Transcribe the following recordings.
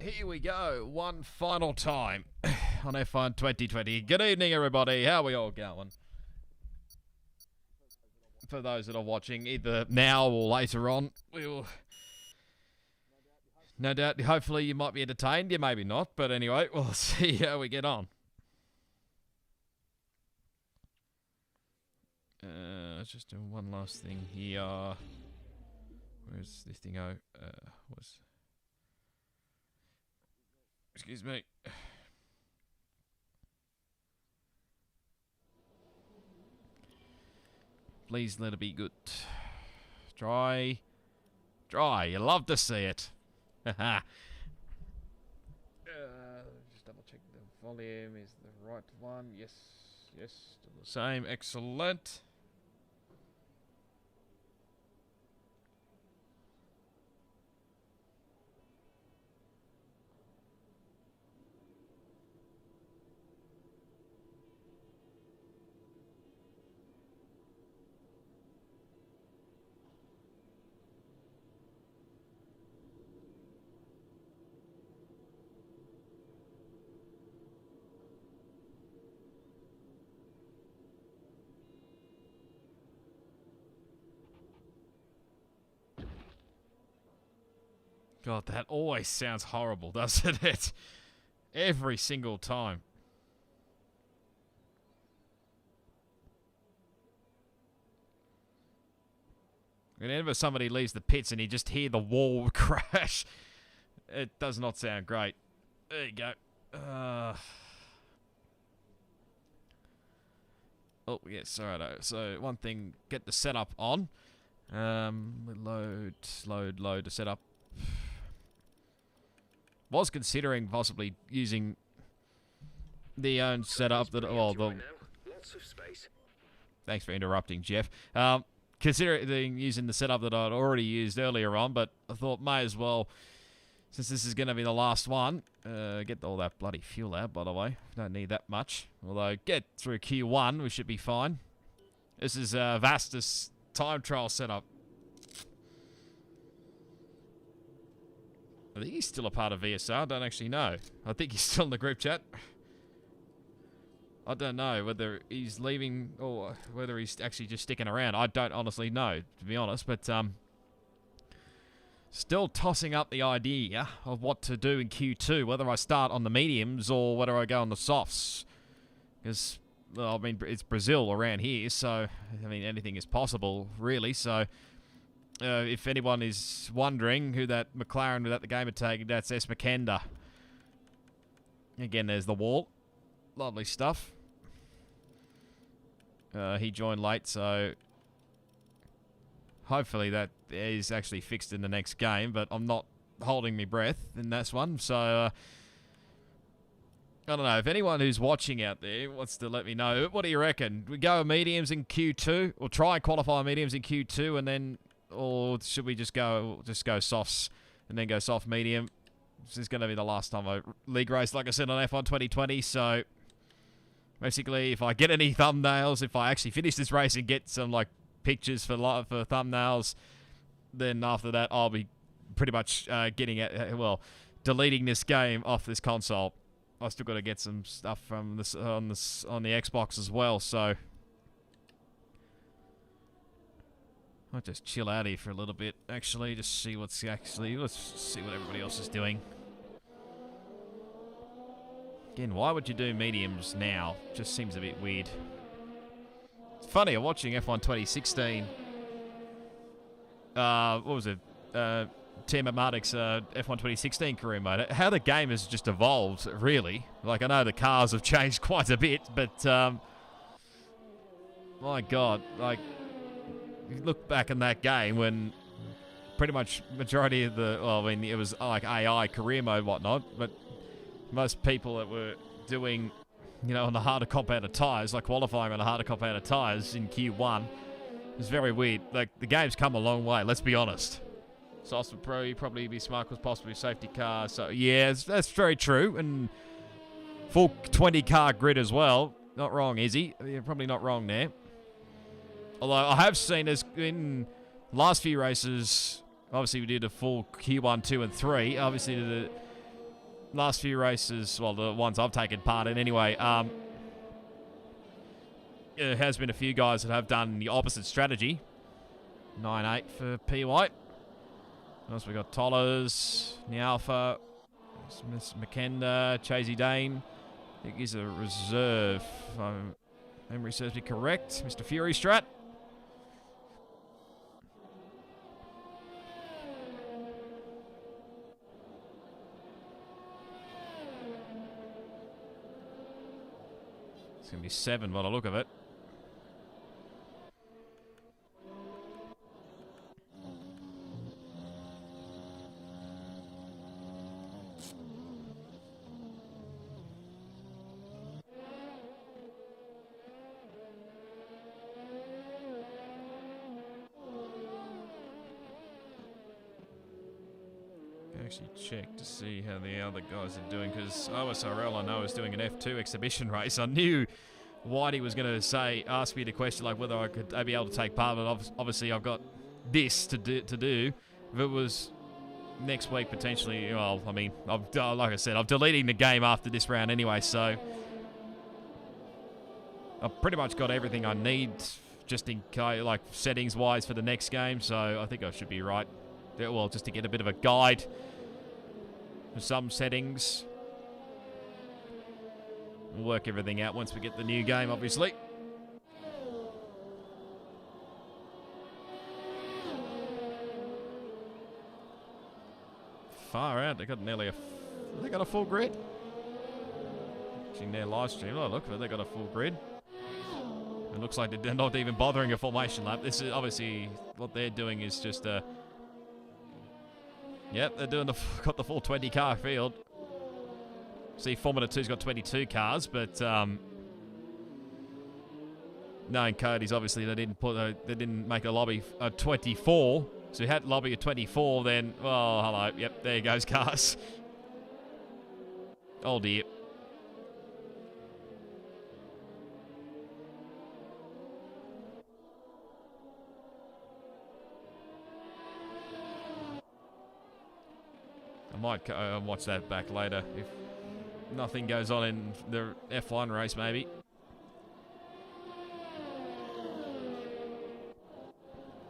Here we go, one final time on F1 2020. Good evening, everybody. How are we all going? For those that are watching, either now or later on, we will... No doubt, hopefully you might be entertained. Yeah, maybe not. But anyway, we'll see how we get on. Let's just do one last thing here. Where's this thing? Excuse me. Please let it be good. Dry. You love to see it. Just double check the volume is the right one. Yes, still the same. Excellent. God, that always sounds horrible, doesn't it? Every single time. Whenever somebody leaves the pits and you just hear the wall crash, it does not sound great. There you go. Oh, yes, alright. So, one thing, get the setup on. Load to set up. Was considering possibly using the own setup that Thanks for interrupting, Jeff. Considering using the setup that I'd already used earlier on, but I thought may as well, since this is going to be the last one, get all that bloody fuel out, by the way. Don't need that much. Although, get through Q1, we should be fine. This is Vasta's time trial setup. I think he's still a part of VSR. I don't actually know. I think he's still in the group chat. I don't know whether he's leaving or whether he's actually just sticking around. I don't honestly know, to be honest. But still tossing up the idea of what to do in Q2. Whether I start on the mediums or whether I go on the softs. Because, well, I mean, it's Brazil around here. So, I mean, anything is possible, really. So... if anyone is wondering who that McLaren without the gamer tag, that's S. McKenda. Again, there's the wall. Lovely stuff. He joined late, so hopefully that is actually fixed in the next game, but I'm not holding my breath in this one, so I don't know. If anyone who's watching out there wants to let me know, what do you reckon? We go mediums in Q2, or try and qualify mediums in Q2, and then... Or should we just go softs and then go soft medium? This is going to be the last time I league race, like I said, on F1 2020. So basically, if I get any thumbnails, if I actually finish this race and get some like pictures for thumbnails, then after that I'll be pretty much deleting this game off this console. I still got to get some stuff from this on the Xbox as well. So. I'll just chill out here for a little bit, actually, just see let's see what everybody else is doing. Again, why would you do mediums now? Just seems a bit weird. It's funny, I'm watching F1 2016. What was it? Team at Marduk's F1 2016 career mode. How the game has just evolved, really. Like, I know the cars have changed quite a bit, but, my God, like... You look back in that game when pretty much majority of the... Well, I mean, it was like AI, career mode, whatnot, but most people that were doing, you know, on the harder compounded tyres, like qualifying on the harder compounded tyres in Q1, is very weird. Like, the game's come a long way, let's be honest. Sauce would probably be smart because possibly a safety car, so yeah, that's very true. And full 20-car grid as well. Not wrong, is he? You're probably not wrong there. Although I have seen as in last few races, obviously we did a full Q1, 2, and 3. Obviously last few races, well, the ones I've taken part in anyway, there has been a few guys that have done the opposite strategy. 9-8 for P. White. Else we got Tollers, Nialfa, Smith, McKenda, Chasey Dane. I think he's a reserve. Memory serves me correct. Mr. Fury Strat. It's going to be 7 by the look of it. Actually check to see how the other guys are doing, because OSRL I know is doing an F2 exhibition race. I knew Whitey was going to ask me the question like whether I'd be able to take part, but obviously I've got this to do. If it was next week potentially, well, I mean, like I said, I'm deleting the game after this round anyway, so I've pretty much got everything I need just in like settings wise for the next game, so I think I should be right. Yeah, well, just to get a bit of a guide for some settings. We'll work everything out once we get the new game, obviously. Far out. They got nearly they got a full grid. Watching their live stream. Oh, look, they got a full grid. It looks like they're not even bothering a formation lap. This is obviously what they're doing is just a. Yep, they're doing got the full 20-car field. See, Formula 2's got 22 cars, but knowing Cody's obviously they didn't make a lobby 24. So we had lobby of 24, then well, hello. Yep, there goes cars. Oh dear. I might watch that back later if nothing goes on in the F1 race, maybe.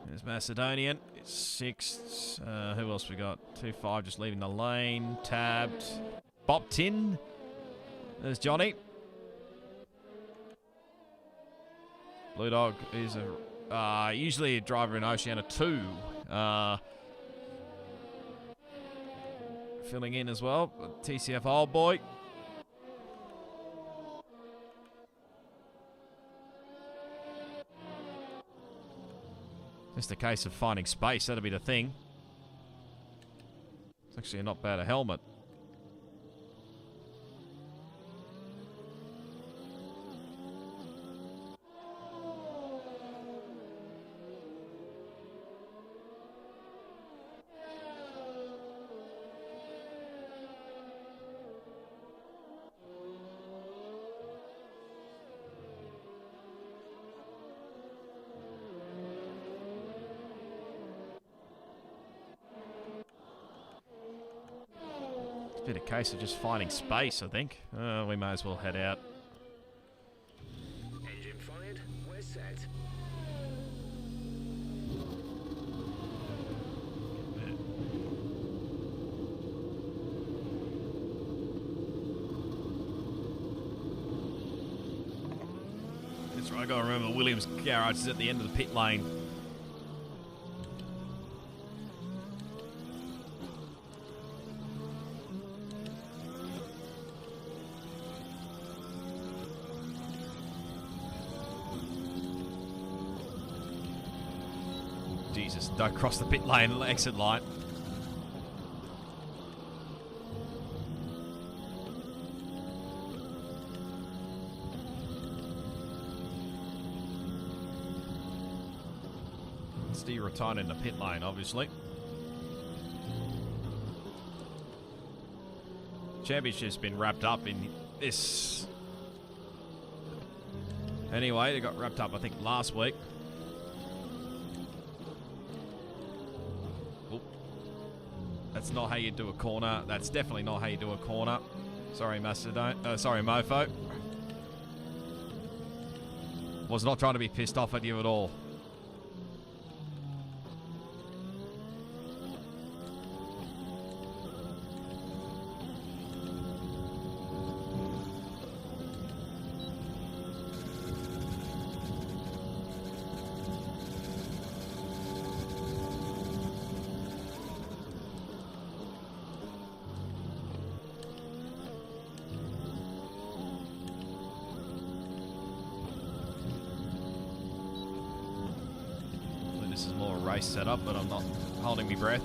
There's Macedonian. It's 6th. Who else we got? 2-5 just leaving the lane. Tabbed. Boptin. There's Johnny. Blue Dog is usually a driver in Oceania 2. Filling in as well. TCF Old Boy. Just a case of finding space. That'll be the thing. It's actually not bad a helmet. Bit a case of just finding space, I think. We may as well head out. Engine fired, we're set. That's right, I gotta remember Williams' garage is at the end of the pit lane. Jesus, don't cross the pit lane, exit line. Steve retired in the pit lane, obviously. Championship's been wrapped up in this. Anyway, they got wrapped up, I think, last week. That's not how you do a corner. That's definitely not how you do a corner. Sorry, Macedon. Sorry, Mofo. Was not trying to be pissed off at you at all. This is more a race setup, but I'm not holding my breath.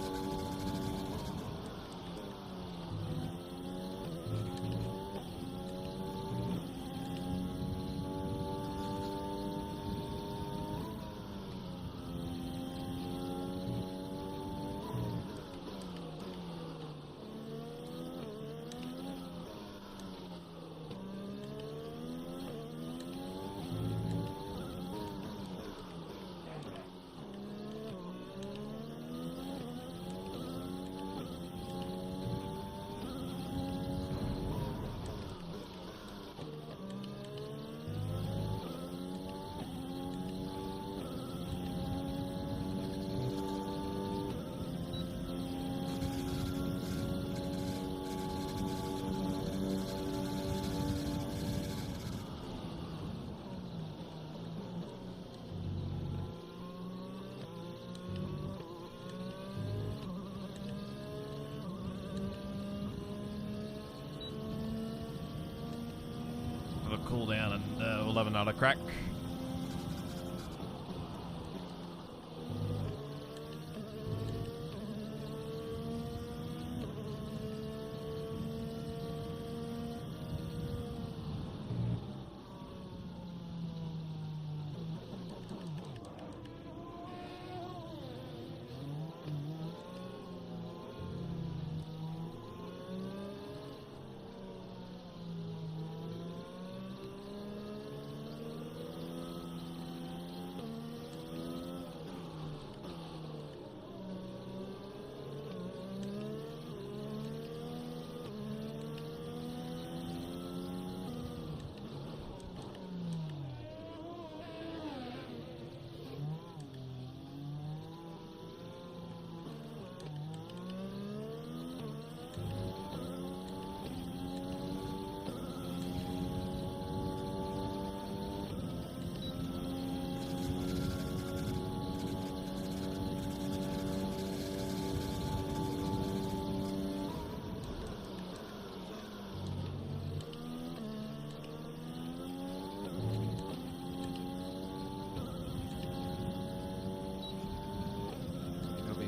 Cool down and we'll have another crack.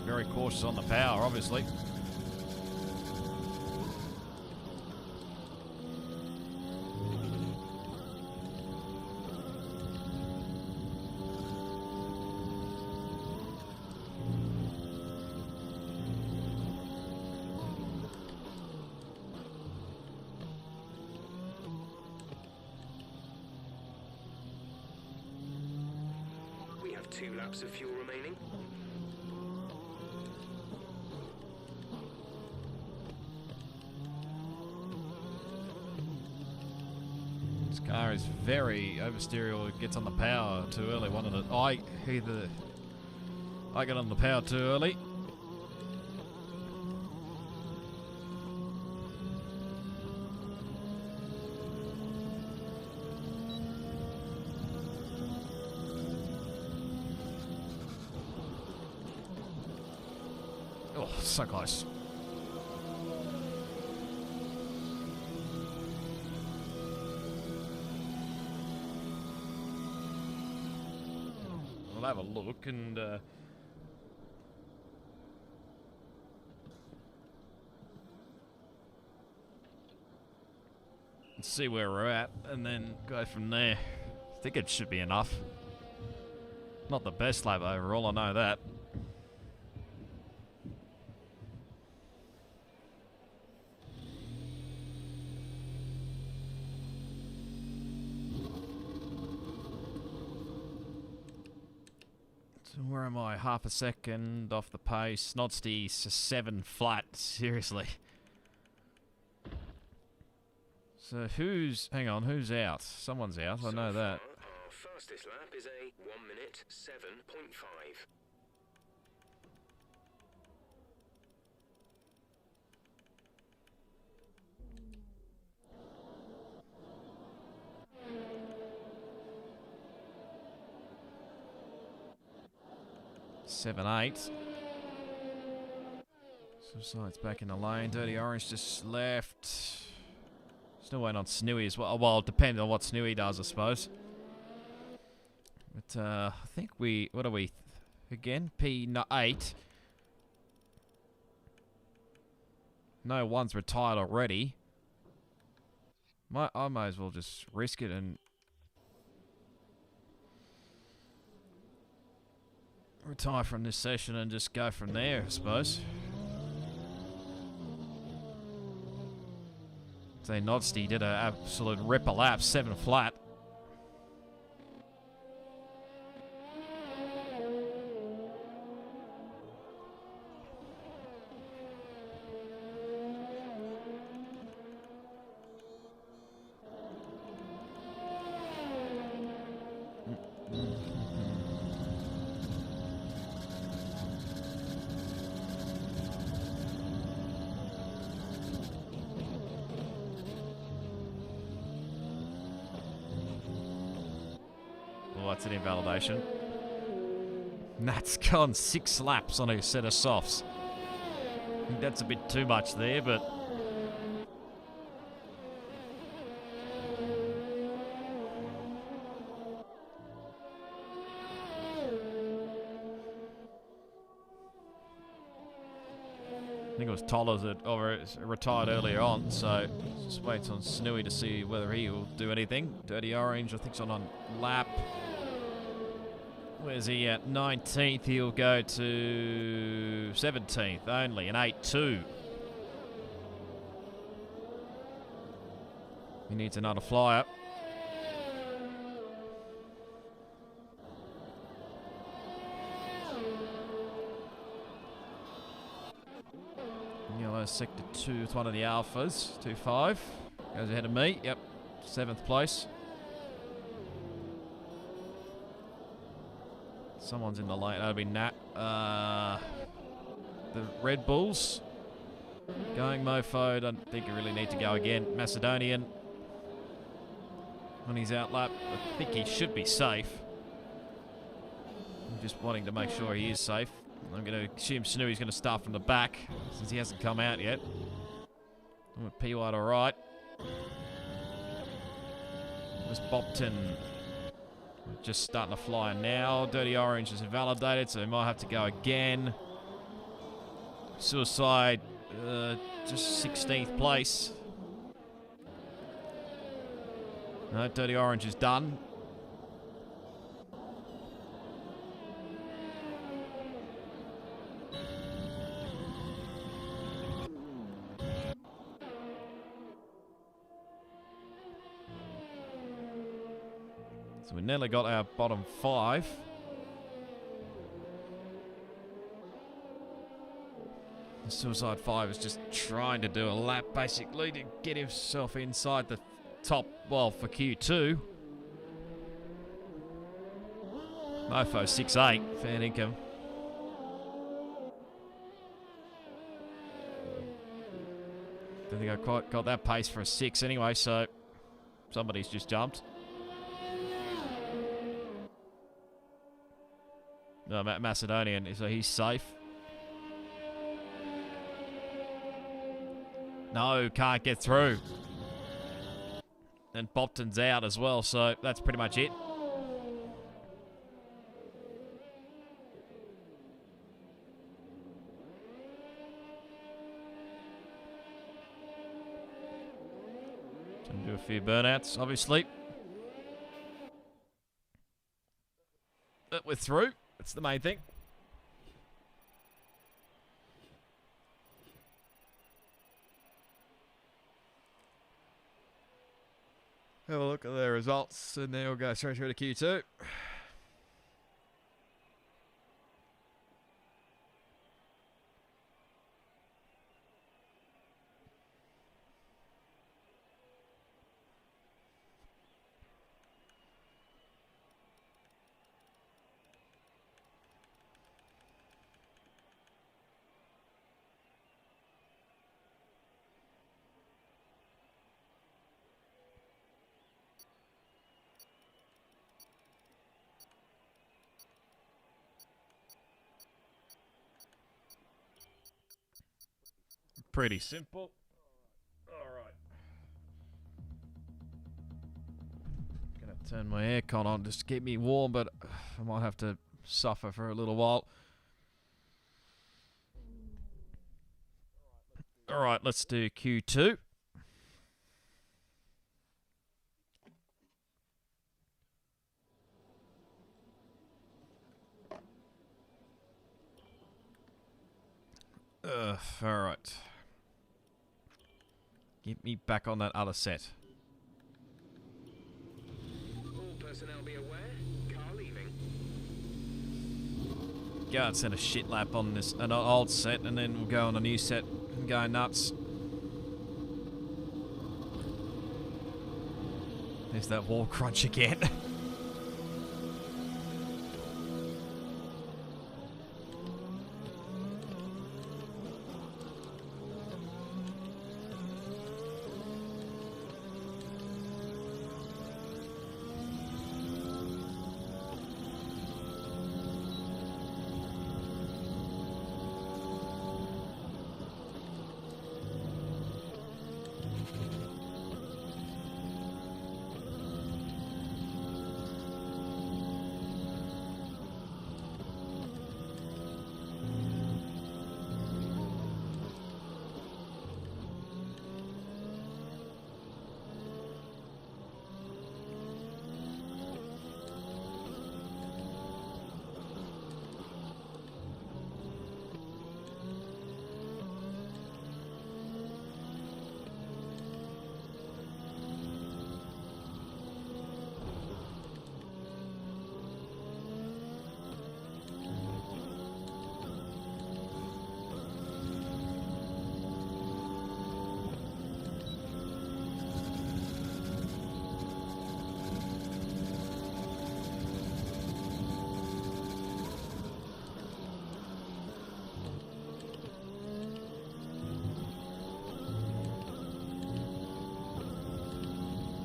Very cautious on the power, obviously. We have 2 laps of fuel remaining. This car is very oversteer. It gets on the power too early. One of the I got on the power too early. Oh, so close. We'll have a look and see where we're at and then go from there. I think it should be enough. Not the best lap overall, I know that. So where am I? Half a second off the pace. Nodsty's 7 flat. Seriously. So who's... Hang on, who's out? Someone's out, I know that. Our fastest lap is a 1 minute 7.5. Seven, 8. Suicide's back in the lane. Dirty Orange just left. Still waiting on Snewy as well. Well, depending on what Snewy does, I suppose. But I think we... What are we? Again? P8. No, one's retired already. I might as well just risk it and... retire from this session and just go from there, I suppose. Say Nodsty did an absolute ripper lap, 7 flat. That's an invalidation. Nat's gone 6 laps on a set of softs. I think that's a bit too much there, but... I think it was Toller that retired earlier on, so just waits on Snewy to see whether he will do anything. Dirty Orange, I think, is on lap. Where's he at? 19th. He'll go to 17th only, an 8-2. He needs another flyer. Yellow sector 2 with one of the alphas. 2-5. Goes ahead of me. Yep. 7th place. Someone's in the lane. That'll be Nat. The Red Bulls. Going Mofo. Don't think you really need to go again. Macedonian. On his outlap. I think he should be safe. I'm just wanting to make sure he is safe. I'm going to assume Snewy's going to start from the back since he hasn't come out yet. P-White alright. Where's Bobton? Just starting to fly now. Dirty Orange is invalidated, so he might have to go again. Suicide, just 16th place. No, Dirty Orange is done. So we nearly got our bottom 5. The Suicide 5 is just trying to do a lap, basically, to get himself inside the top, well, for Q2. Mofo 6-8, fair income. Don't think I quite got that pace for a 6 anyway, so somebody's just jumped. No, Macedonian, so he's safe. No, can't get through. And Bopton's out as well, so that's pretty much it. Gonna do a few burnouts, obviously. But we're through. That's the main thing. Have a look at their results, and then we'll go straight through to Q2. pretty simple. Alright. Gonna turn my aircon on just to keep me warm, but I might have to suffer for a little while. Alright, let's do Q2. Alright. Get me back on that other set. All personnel be aware. Car leaving. Go and send a shit lap on this an old set, and then we'll go on a new set and go nuts. There's that wall crunch again.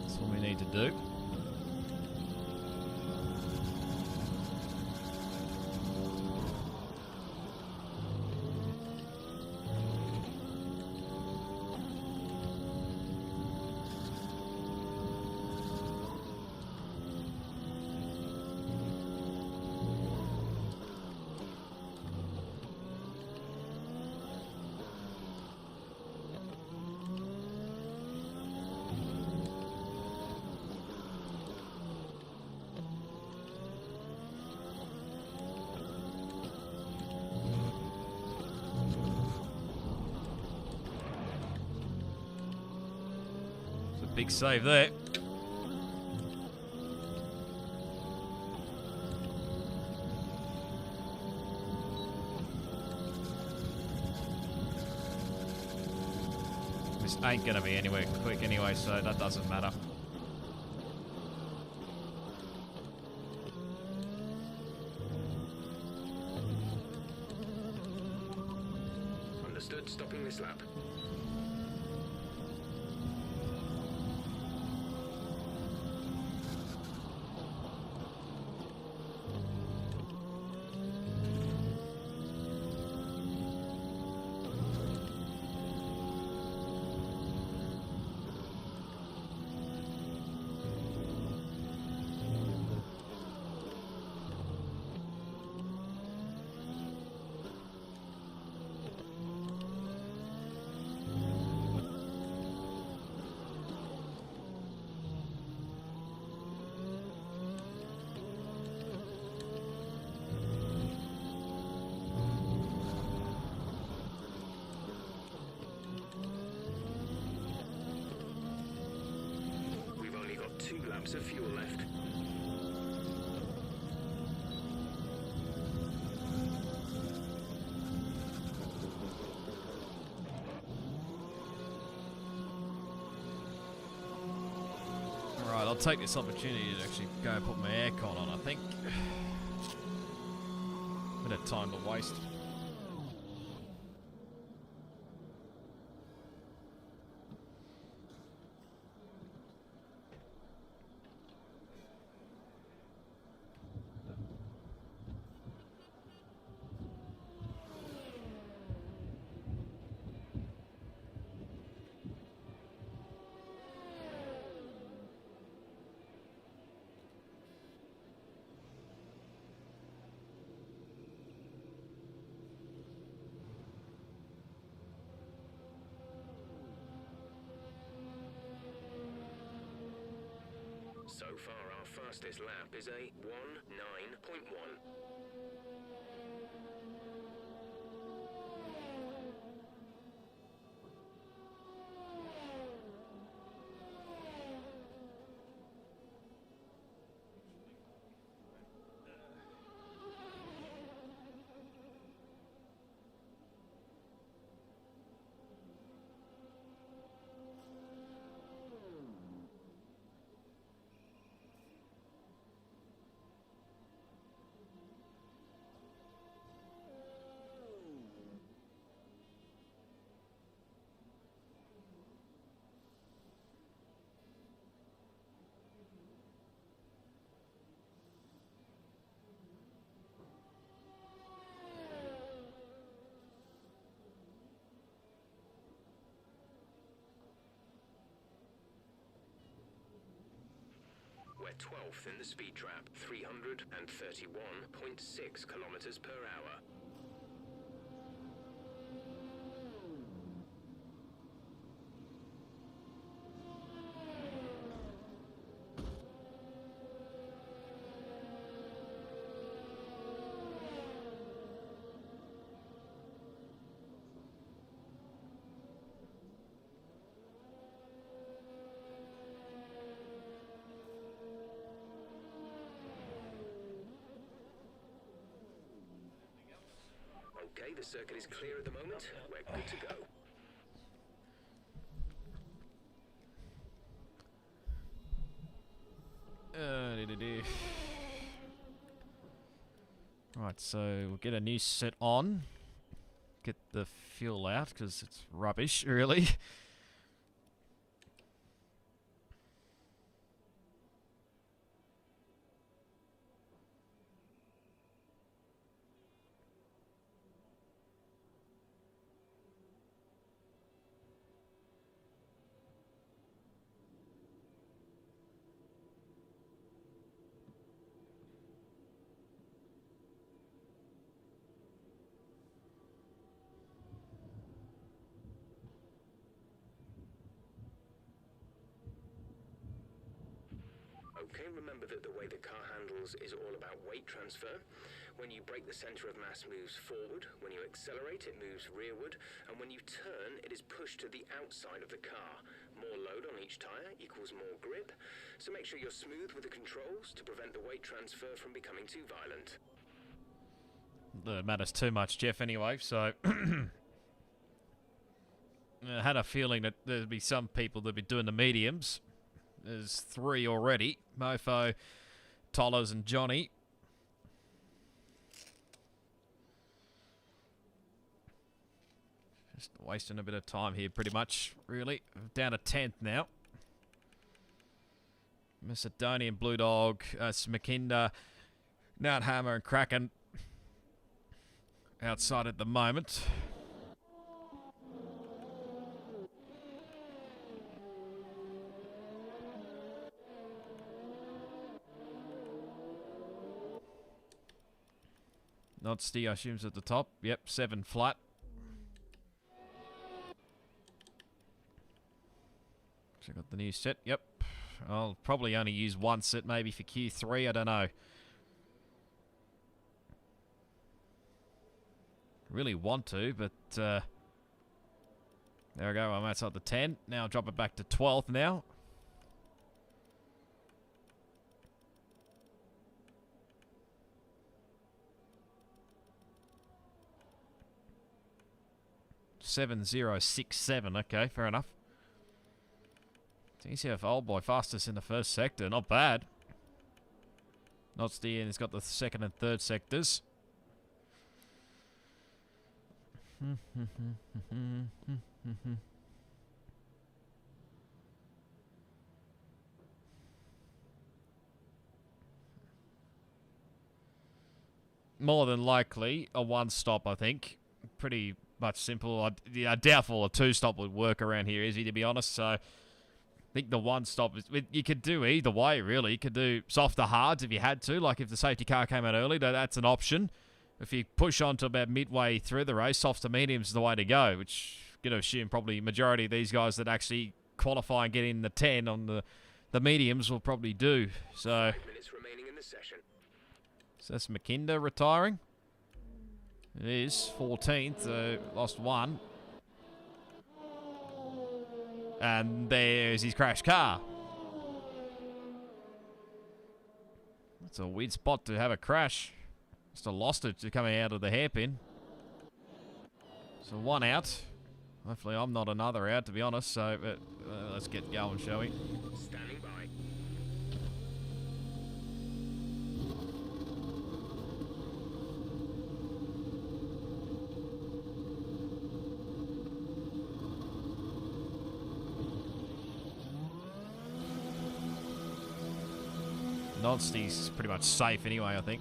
That's what we need to do. Big save there. This ain't gonna be anywhere quick anyway, so that doesn't matter. Understood. Stopping this lap. We've only got 2 laps of fuel left. Alright, I'll take this opportunity to actually go and put my aircon on, I think. Bit of time to waste. So far, our fastest lap is a 1:9.1. We're 12th in the speed trap, 331.6 kilometers per hour. Okay, the circuit is clear at the moment. We're good to go. Right, so we'll get a new set on. Get the fuel out, because it's rubbish, really. Okay, remember that the way the car handles is all about weight transfer. When you brake, the center of mass moves forward. When you accelerate, it moves rearward. And when you turn, it is pushed to the outside of the car. More load on each tire equals more grip. So make sure you're smooth with the controls to prevent the weight transfer from becoming too violent. That matters too much, Jeff, anyway, so... I had a feeling that there'd be some people that'd be doing the mediums. There's 3 already. Mofo, Tollers and Johnny. Just wasting a bit of time here, pretty much, really. Down to 10th now. Macedonian, Blue Dog, Smakinda, Nat Hammer and Kraken outside at the moment. Not Steve, I assume, at the top. Yep, 7 flat. Check out the new set. Yep. I'll probably only use one set maybe for Q3. I don't know. Really want to, but there we go. I'm outside the 10. Now I'll drop it back to 12th now. .7067. Okay, fair enough. TCF Old Boy fastest in the first sector. Not bad. Not Stian. He's got the second and third sectors. More than likely a one-stop, I think. Pretty much simple. I doubtful a two-stop would work around here, Izzy, to be honest. So I think the one-stop is... You could do either way, really. You could do softer hards if you had to. Like if the safety car came out early, that's an option. If you push on to about midway through the race, softs to mediums is the way to go, which I'm going to assume probably majority of these guys that actually qualify and get in the 10 on the the mediums will probably do. So, 5 minutes remaining in the session. so that's McKinder retiring. It is 14th, lost one. And there's his crashed car. That's a weird spot to have a crash. Must have lost it to coming out of the hairpin. So one out. Hopefully I'm not another out, to be honest. So let's get going, shall we? Standing by. Nodsty's pretty much safe anyway, I think.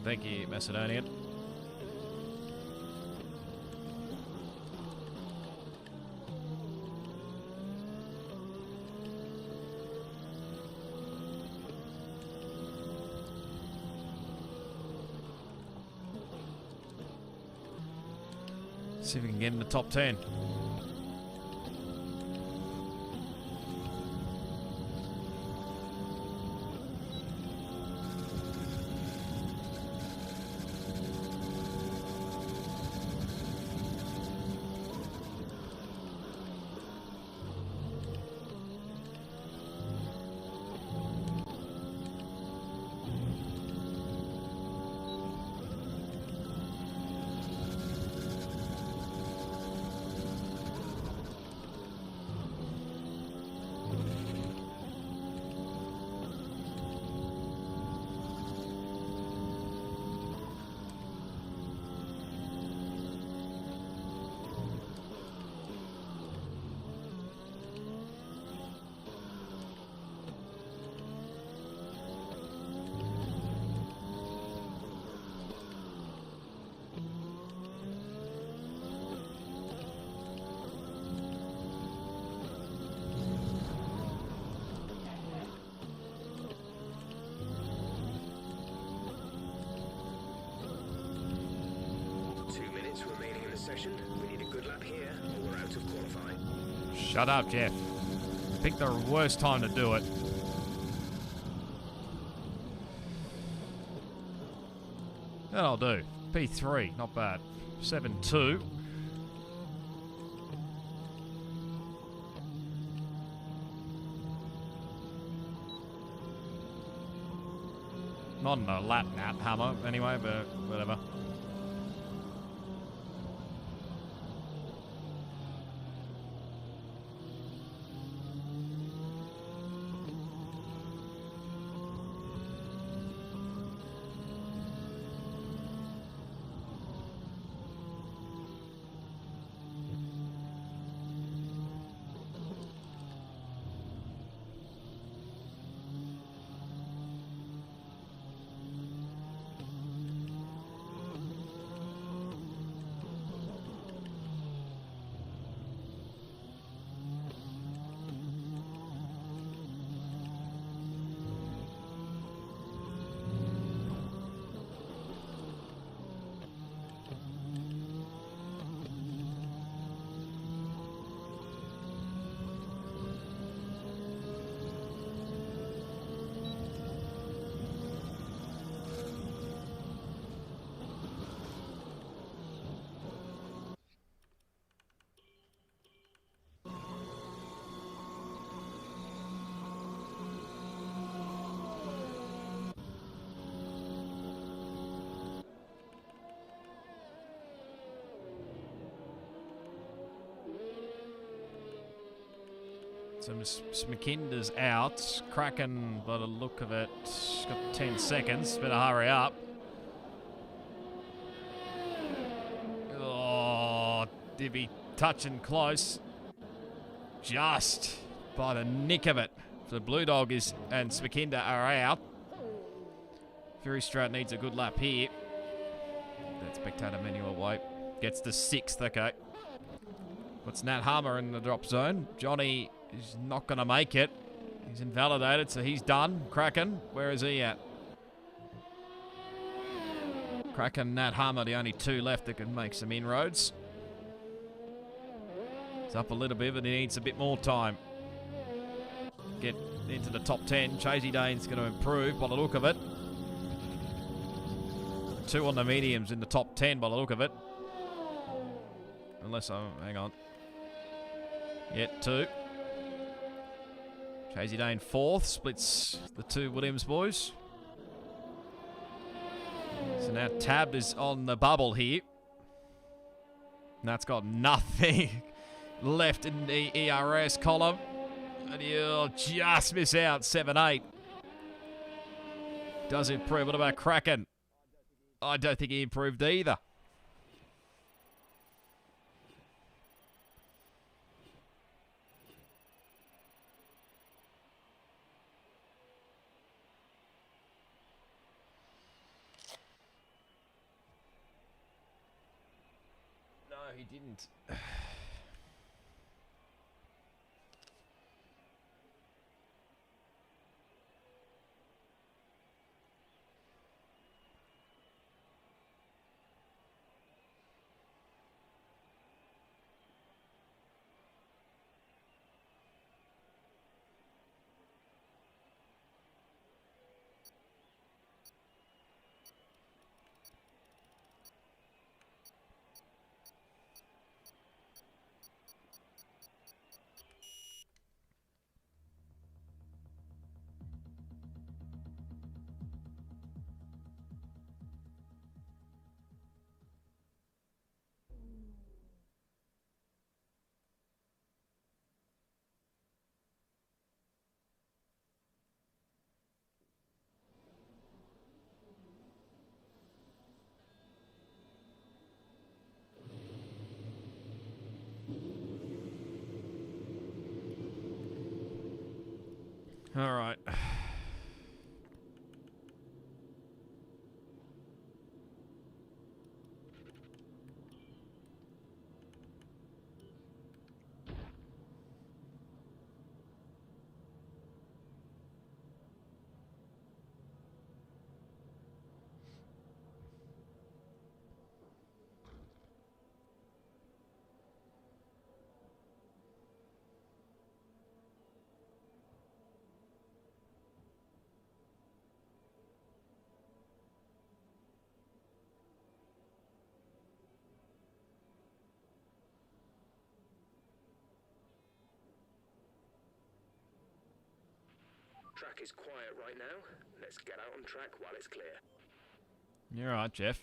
Thank you, Macedonian. See if we can get in the top 10. Remaining in the session. We need a good lap here, or we're out of qualifying. Shut up, Jeff. Pick the worst time to do it. That'll do. P3, not bad. 7-2. Not in a lap nap hammer, anyway, but whatever. So McKinder's out. Kraken, by the look of it, got 10 seconds. Better hurry up. to be touching close. Just by the nick of it. So Blue Dog and Smakinda are out. Fury Strat needs a good lap here. That spectator menu away. Gets to 6th, okay. Puts Nat Harmer in the drop zone. Johnny is not going to make it. He's invalidated, so he's done. Kraken, where is he at? Kraken, Nat Harmer, the only 2 left that can make some inroads. He's up a little bit, but he needs a bit more time. Get into the top 10. Chasey Dane's going to improve by the look of it. 2 on the mediums in the top 10 by the look of it. Unless hang on. Yeah, 2. Chasey Dane 4th. Splits the 2 Williams boys. So now Tab is on the bubble here. And that's got nothing left in the ERS column. And he'll just miss out. 7-8. Does improve. What about Kraken? I don't think he improved either. No, he didn't. All right. Track is quiet right now. Let's get out on track while it's clear. You're all right, Jeff.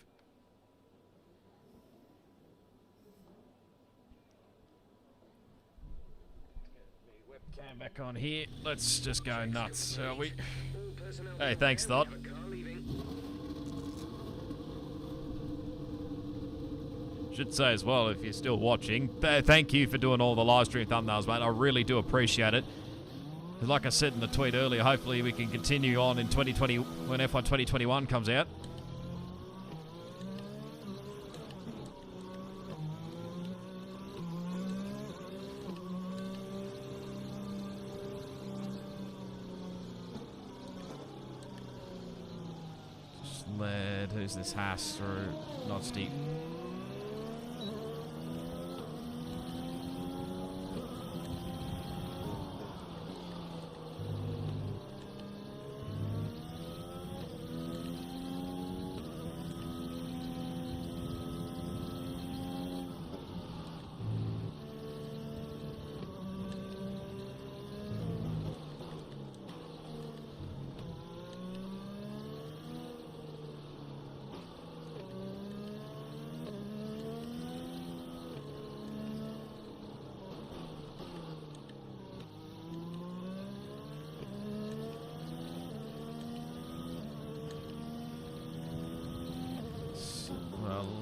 Webcam back on here. Let's just go nuts, shall we? Hey, thanks, Thought. Should say as well, if you're still watching, thank you for doing all the live stream thumbnails, mate. I really do appreciate it. Like I said in the tweet earlier, hopefully we can continue on in 2020 when F1 2021 comes out. Just led, who's this Haas through? Not steep.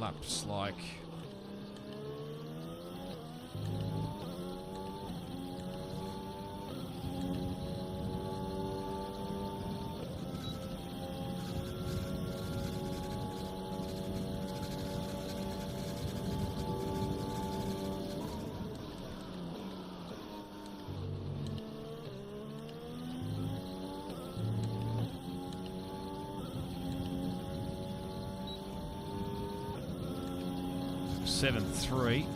Laps like 7.3.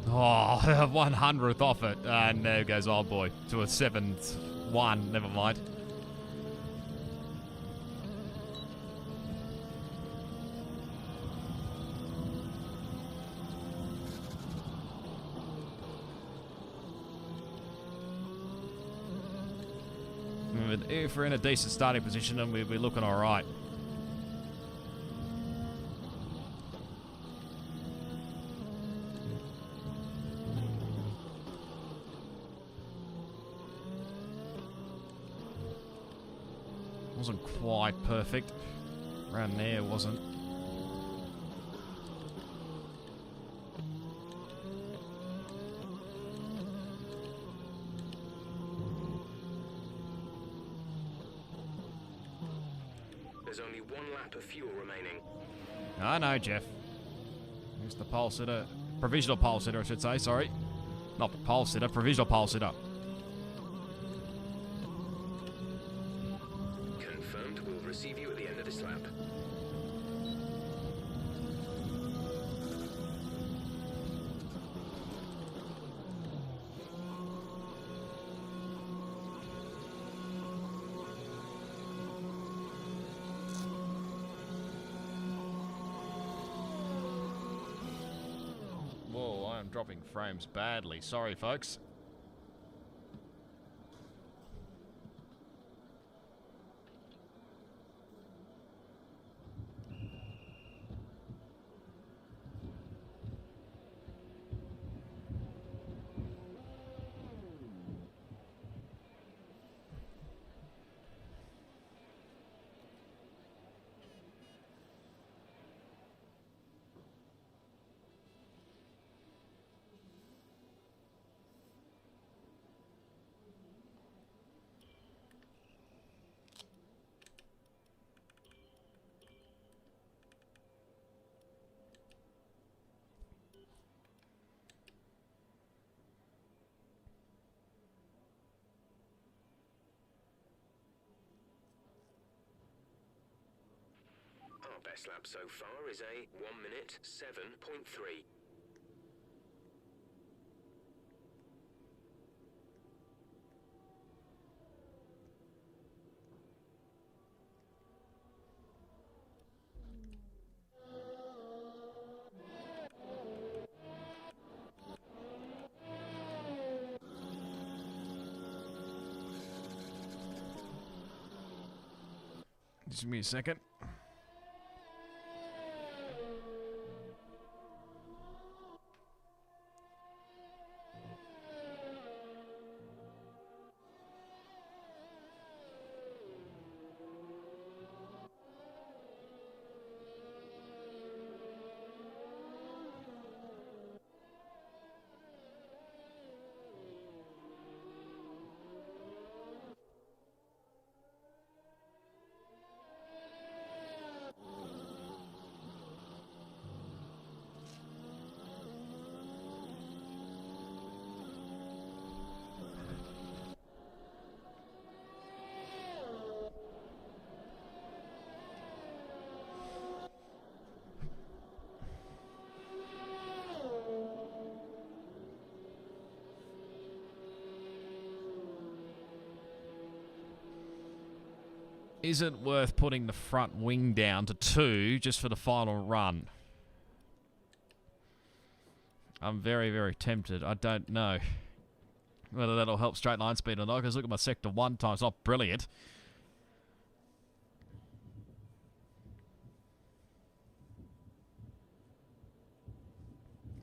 Oh, 100th off it. And there goes old boy to a 7.1. Never mind. If we're in a decent starting position, then we're looking all right. Wasn't quite perfect. Around there wasn't. There's only one lap of fuel remaining. I know, Jeff. Here's the pole sitter. Provisional pole sitter, I should say, sorry. Not pole sitter, provisional pole sitter. Confirmed. We'll receive you at the end of this lap. Whoa, I am dropping frames badly. Sorry, folks. Our best lap so far is a 1 minute 7.3. Just give me a second. Is it worth putting the front wing down to 2 just for the final run? I'm very, very tempted. I don't know. Whether that'll help straight line speed or not, because look at my sector 1 time. It's not brilliant.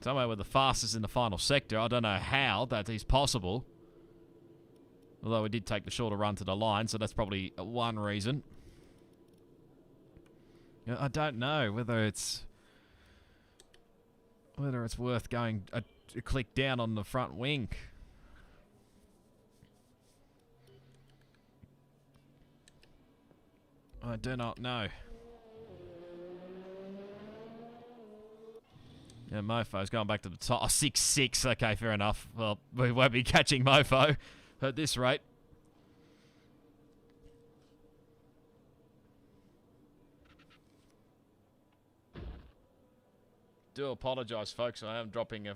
Somewhere with the fastest in the final sector. I don't know how that is possible. Although we did take the shorter run to the line, so that's probably one reason. I don't know whether it's worth going a click down on the front wing. I do not know. Yeah, Mofo's going back to the top. Oh, 6-6. Okay, fair enough. Well, we won't be catching Mofo at this rate. Do apologise, folks. I am dropping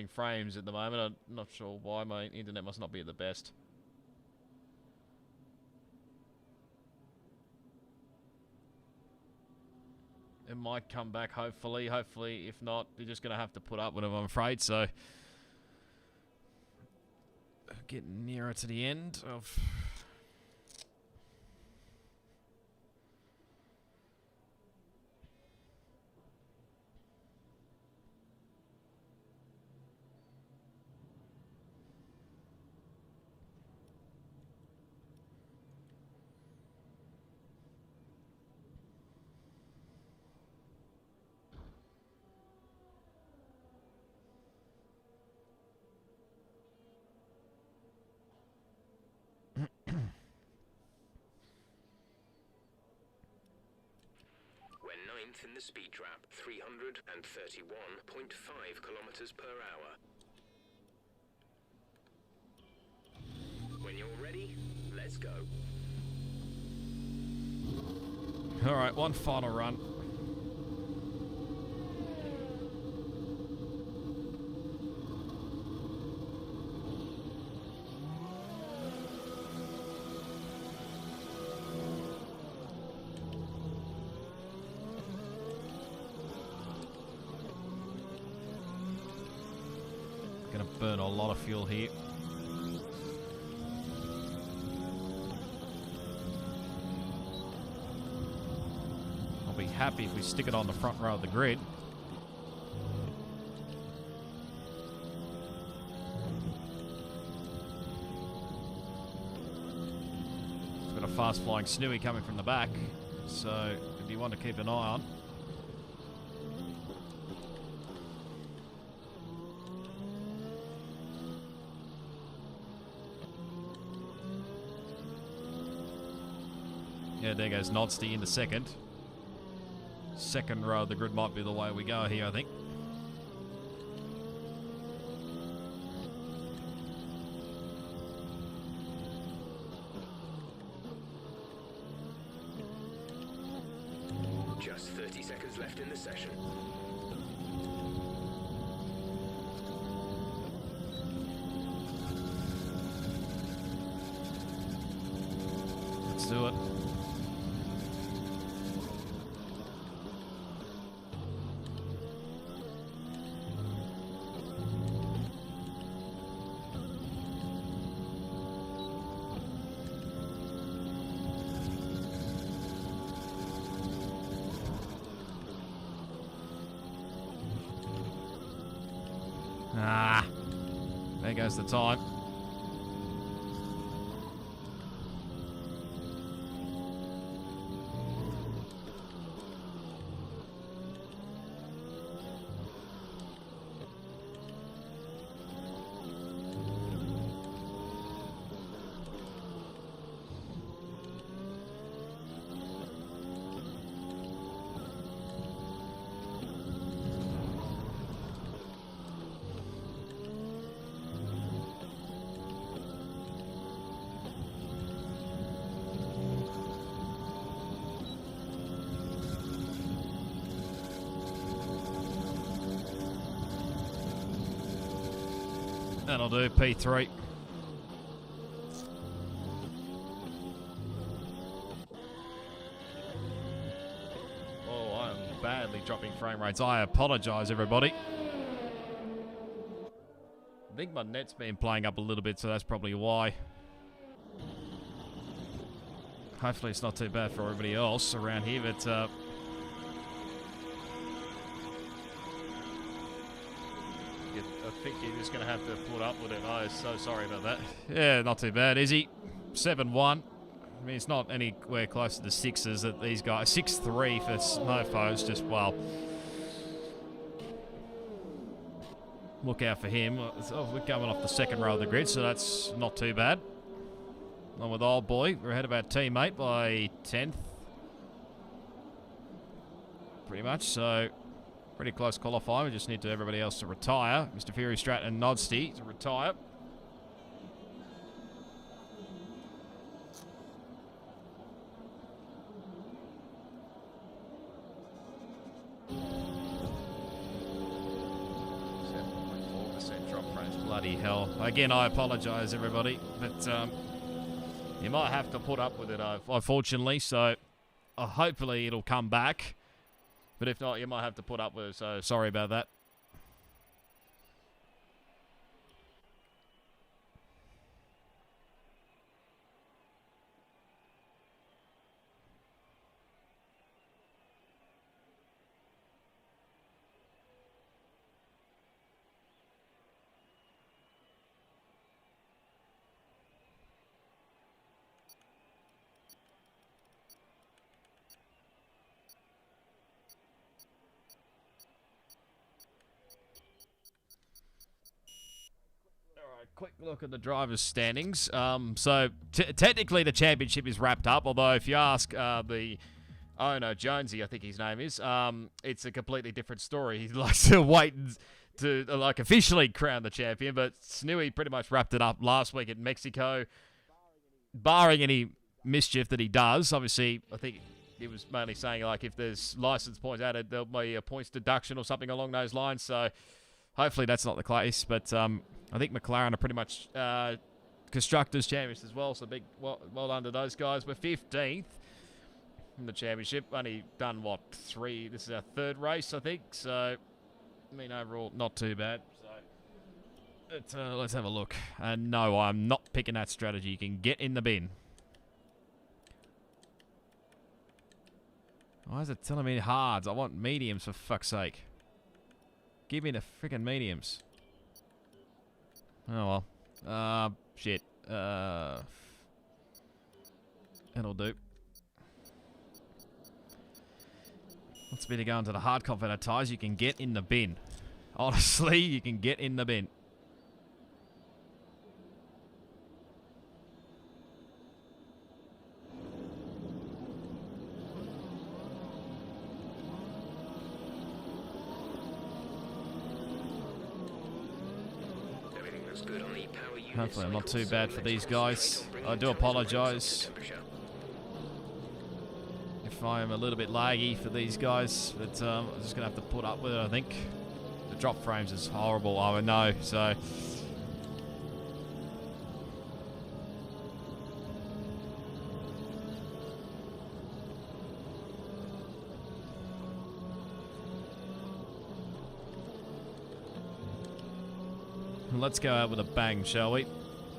frames at the moment. I'm not sure why. My internet must not be the best. It might come back, hopefully. Hopefully, if not, you're just going to have to put up with it, I'm afraid. So, getting nearer to the end of... In the speed trap, 331.5 kilometers per hour. When you're ready, let's go. All right, one final run. Burn a lot of fuel here. I'll be happy if we stick it on the front row of the grid. We've got a fast-flying Snooey coming from the back, so if you want to keep an eye on. Yeah, there goes Nodsty into second. Second row of the grid might be the way we go here, I think. Just 30 seconds left in the session. Let's do it. Ah, there goes the time. That'll do, P3. Oh, I'm badly dropping frame rates. I apologise, everybody. I think my net's been playing up a little bit, so that's probably why. Hopefully it's not too bad for everybody else around here, but I think you're just going to have to put up with it. Oh, so sorry about that. Yeah, not too bad, is he? 7-1. I mean, it's not anywhere close to the sixes that these guys... 6-3 for Snowfoes, just, well... Look out for him. Oh, we're coming off the second row of the grid, so that's not too bad. Along with old boy, we're ahead of our teammate by 10th. Pretty much, so pretty close qualifying. We just need everybody else to retire. Mr. Fury, Stratton, and Nodsty to retire. Bloody hell. Again, I apologise, everybody, but you might have to put up with it, unfortunately, so hopefully it'll come back, but if not, you might have to put up with it, so sorry about that. Quick look at the drivers' standings. So technically the championship is wrapped up, although if you ask the owner, Jonesy, I think his name is, it's a completely different story. He likes to wait to like officially crown the champion, but Snooey pretty much wrapped it up last week at Mexico, barring any mischief that he does. Obviously, I think he was mainly saying like if there's license points added, there'll be a points deduction or something along those lines. So hopefully that's not the case, but I think McLaren are pretty much Constructors' champions as well, so big well done to those guys. We're 15th in the championship. Only done, what, 3? This is our 3rd race, I think. So, I mean, overall, not too bad. So, let's have a look. And no, I'm not picking that strategy. You can get in the bin. Why is it telling me hards? I want mediums, for fuck's sake. Give me the freaking mediums. Oh well. Shit. That'll do. What's better going to the hard confident tires? You can get in the bin. Honestly, you can get in the bin. Hopefully I'm not too bad for these guys. I do apologise if I am a little bit laggy for these guys, but I'm just going to have to put up with it, I think. The drop frames is horrible, I know, so... Let's go out with a bang, shall we?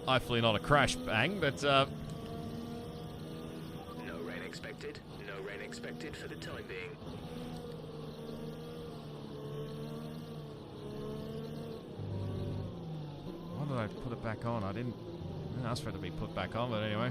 Hopefully not a crash bang, but... No rain expected. No rain expected for the time being. Why did I put it back on? I didn't ask for it to be put back on, but anyway.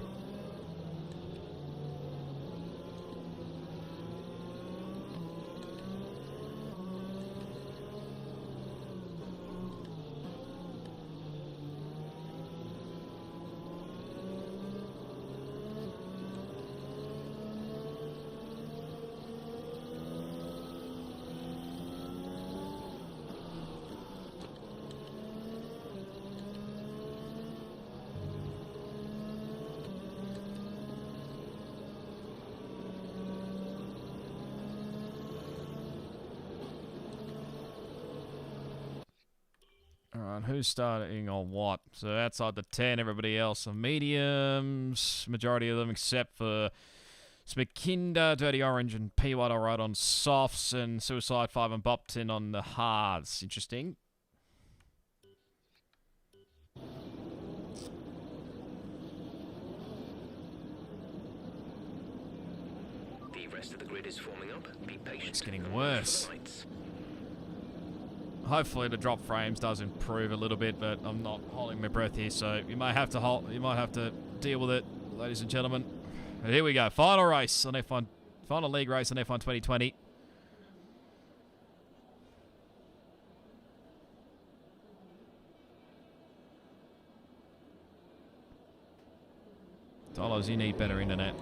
Alright, who's starting on what? So outside the 10, everybody else are mediums. Majority of them except for Smakinda, Dirty Orange, and P1 all right on softs, and Suicide 5 and Bopton on the hards. Interesting. is forming up. Be patient. It's getting and watch for worse. the lights. Hopefully the drop frames does improve a little bit, but I'm not holding my breath here, so you might have to deal with it, ladies and gentlemen. But here we go. Final race on F1, final league race on F1 2020. Dollars, you need better internet.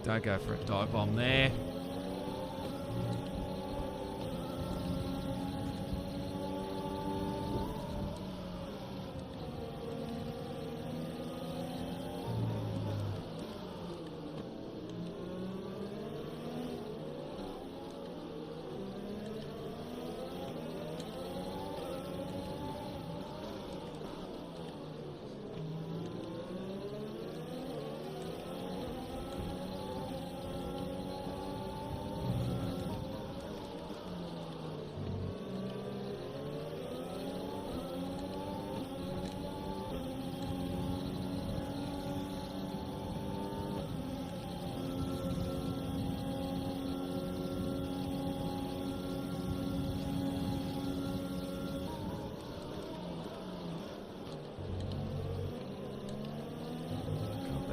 Don't go for a dive bomb there.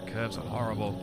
Curves are horrible.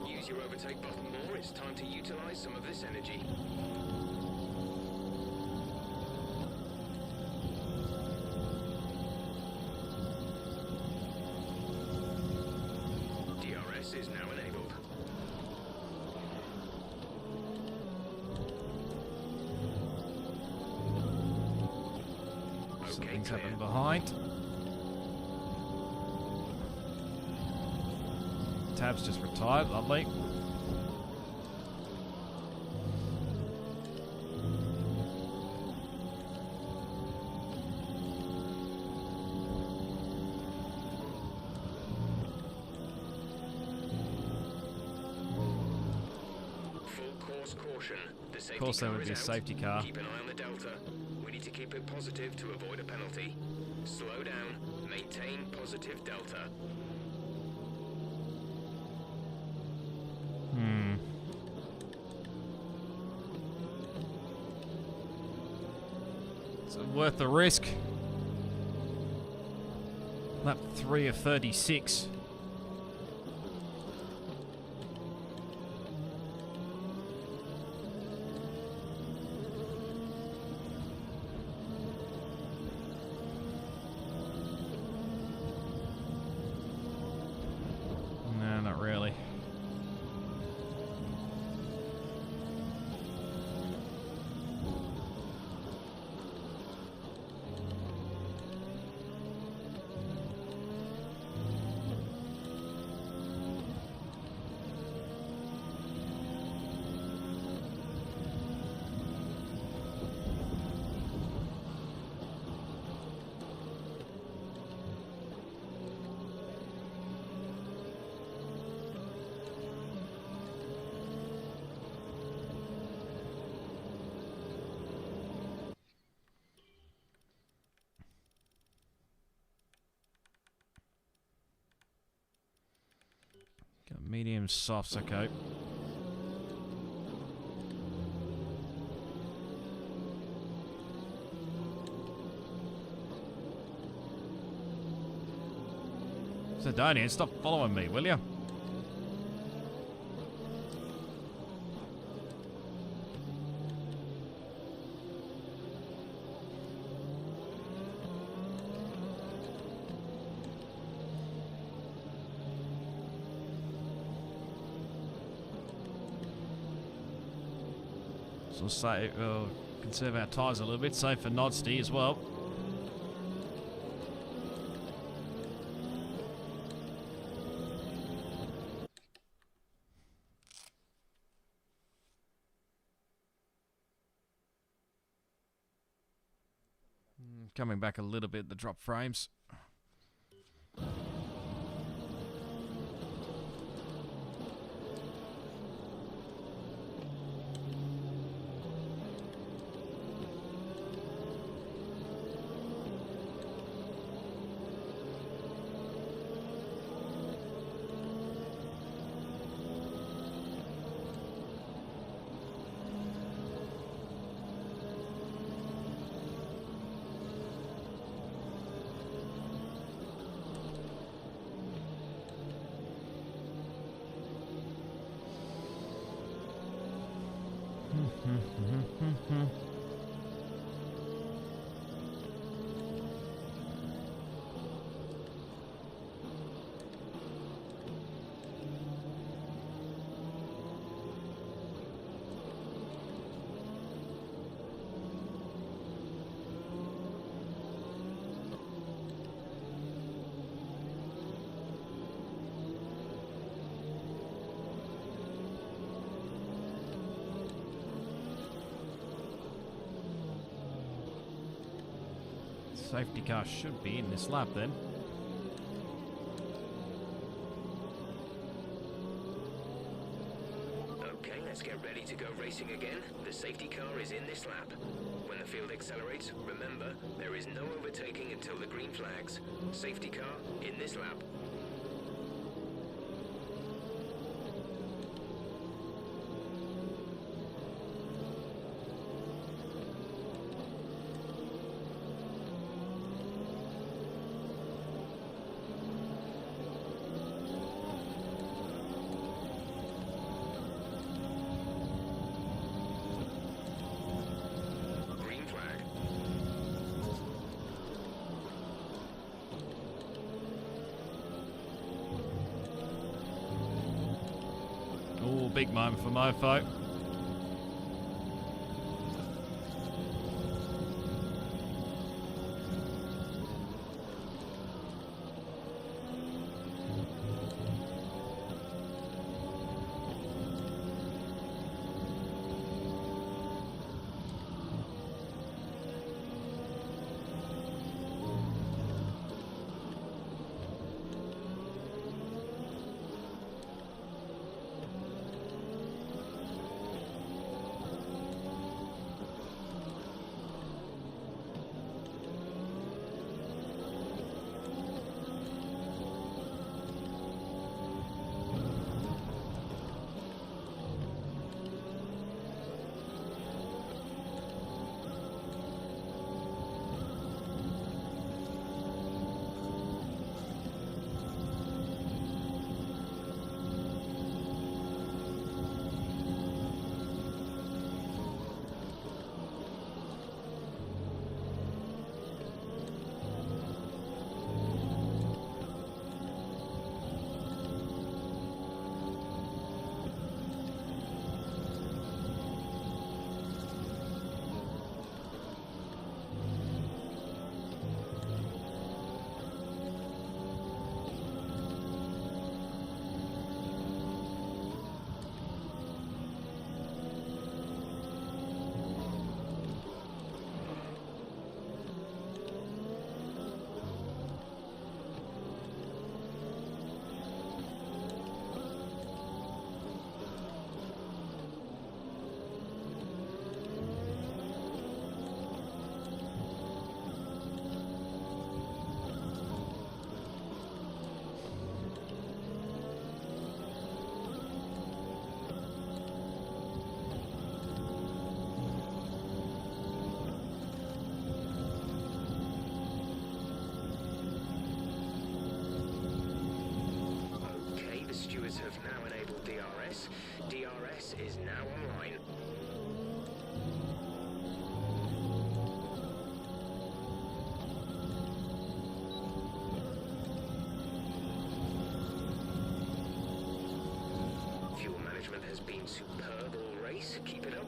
Use your overtake button more. It's time to utilize some of this energy. DRS is now enabled. Okay, Something's clear. happening behind. Tab's just retired. Lovely. Full course caution. The safety Of course, there car would is be a out. safety car. Keep an eye on the delta. We need to keep it positive to avoid a penalty. Slow down. Maintain positive delta. Is it worth the risk? Lap 3 of 36. No, not really. Medium softs, okay. Sidonian, stop following me, will you? So say, conserve our tyres a little bit, save for Nodsty as well. Coming back a little bit, the drop frames. Safety car should be in this lap then. Okay, let's get ready to go racing again. The safety car is in this lap. When the field accelerates, remember, there is no overtaking until the green flags. Safety car in this lap. Oh, big moment for Mofo. now enable DRS. DRS is now online. Fuel management has been superb all race. Keep it up.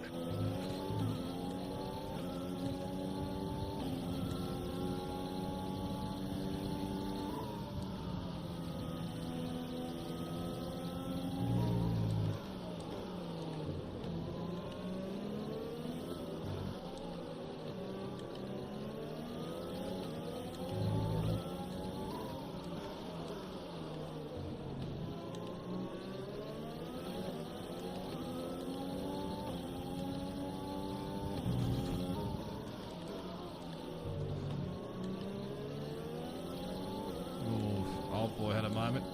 Ooh, old boy had a moment.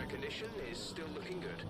Condition is still looking good.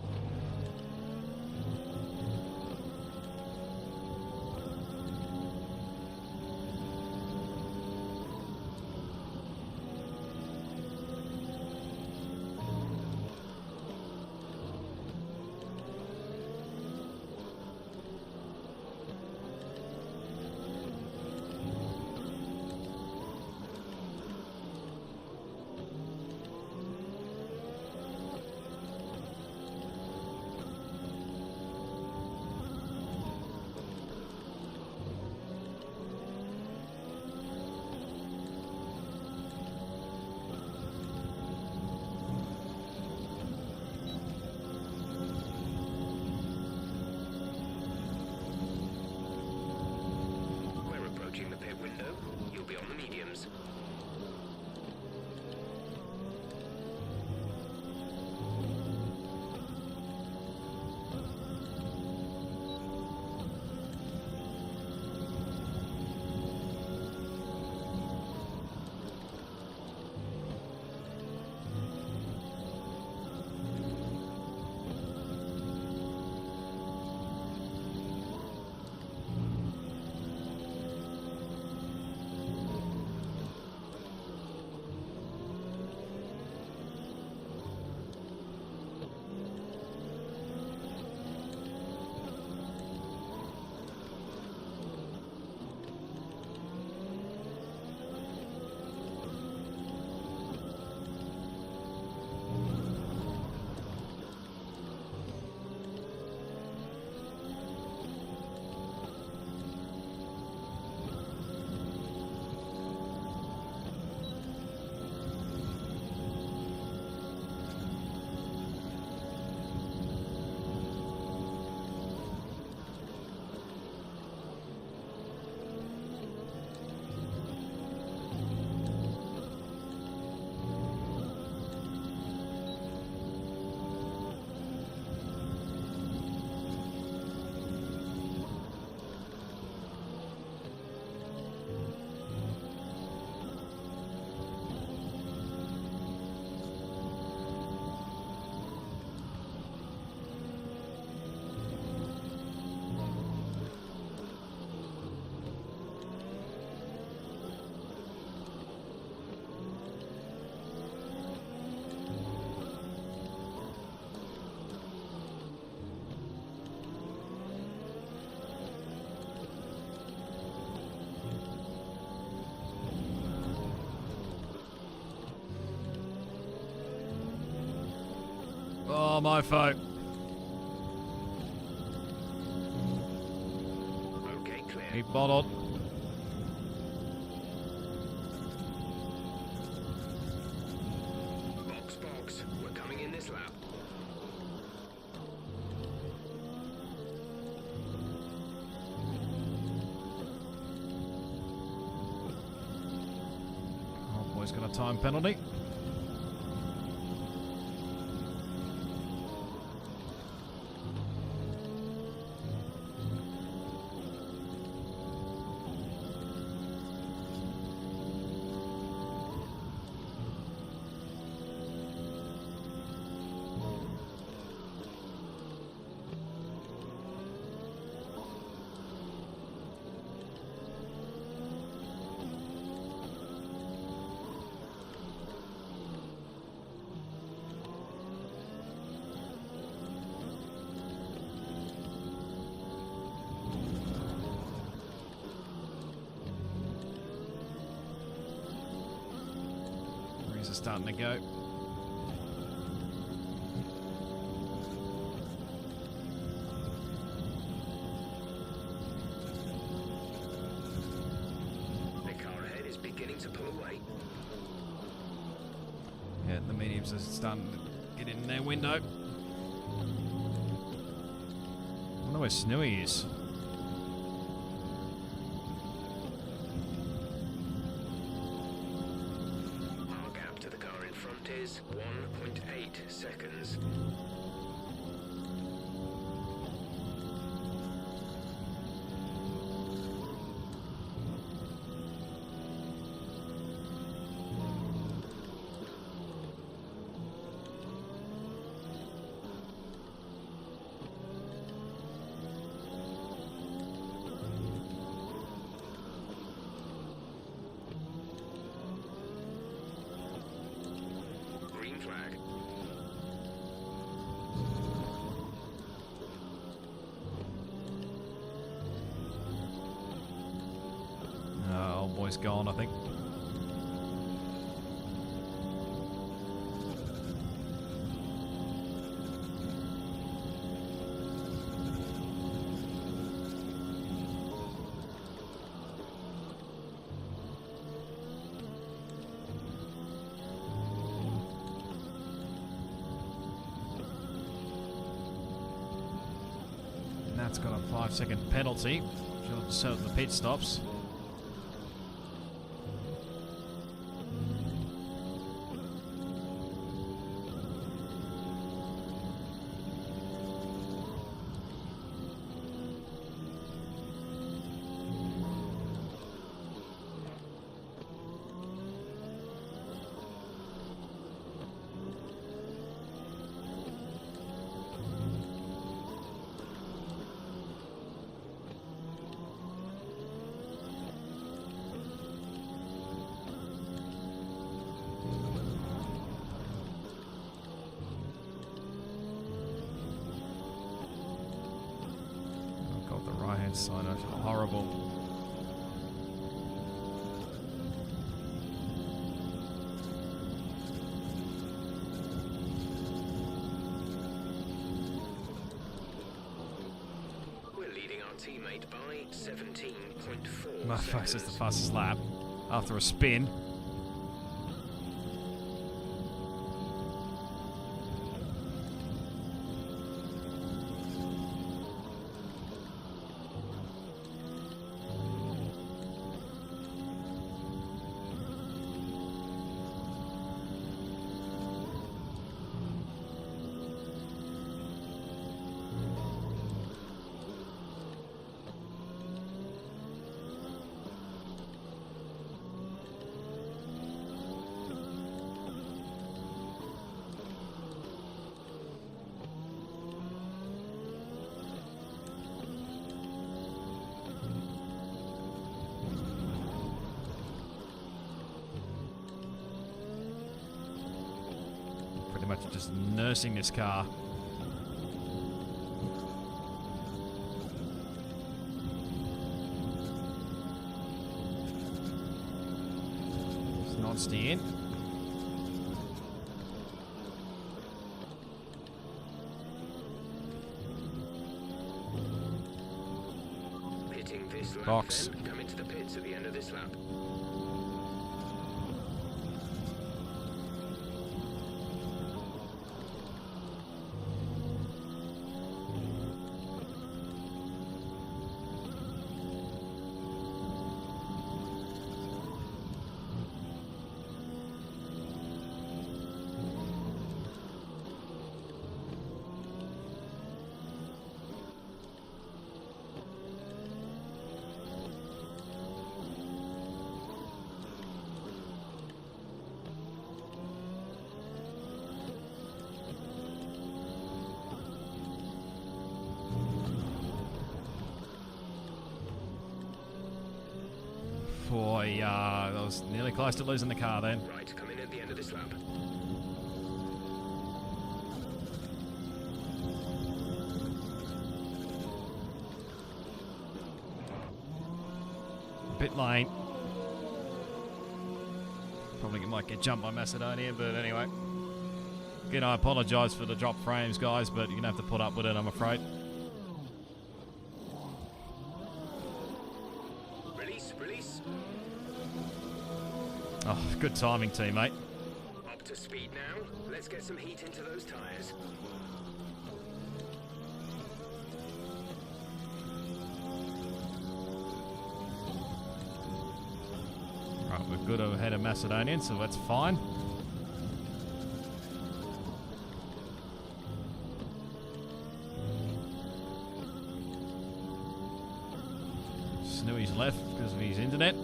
Oh, mofo. Okay, clear. Keep bottled. Box. We're coming in this lap. Oh, boy's got a time penalty. Breeze is starting to go. The car ahead is beginning to pull away. Yeah, the mediums are starting to get in their window. I wonder where Snooey is. Our gap to the car in front is 1.8 seconds. Green flag. Old boy's gone, I think. And that's got a 5-second penalty. She'll set the pit stops. Oh god, the right hand side is horrible. We're leading our teammate by 17.4 My face is seconds. the fastest lap after a spin. Pretty much just nursing this car. It's not steering. Box. Then come into the pits at the end of this lap. Boy, I was nearly close to losing the car then. Right, come in at the end of this lap. Pit lane. Probably might get jumped by Macedonia, but anyway. Again, I apologise for the drop frames, guys, but you're going to have to put up with it, I'm afraid. Release. Oh, good timing, teammate. Up to speed now. Let's get some heat into those tyres. Right, we're good ahead of Macedonian, so that's fine. Snooey's left because of his internet.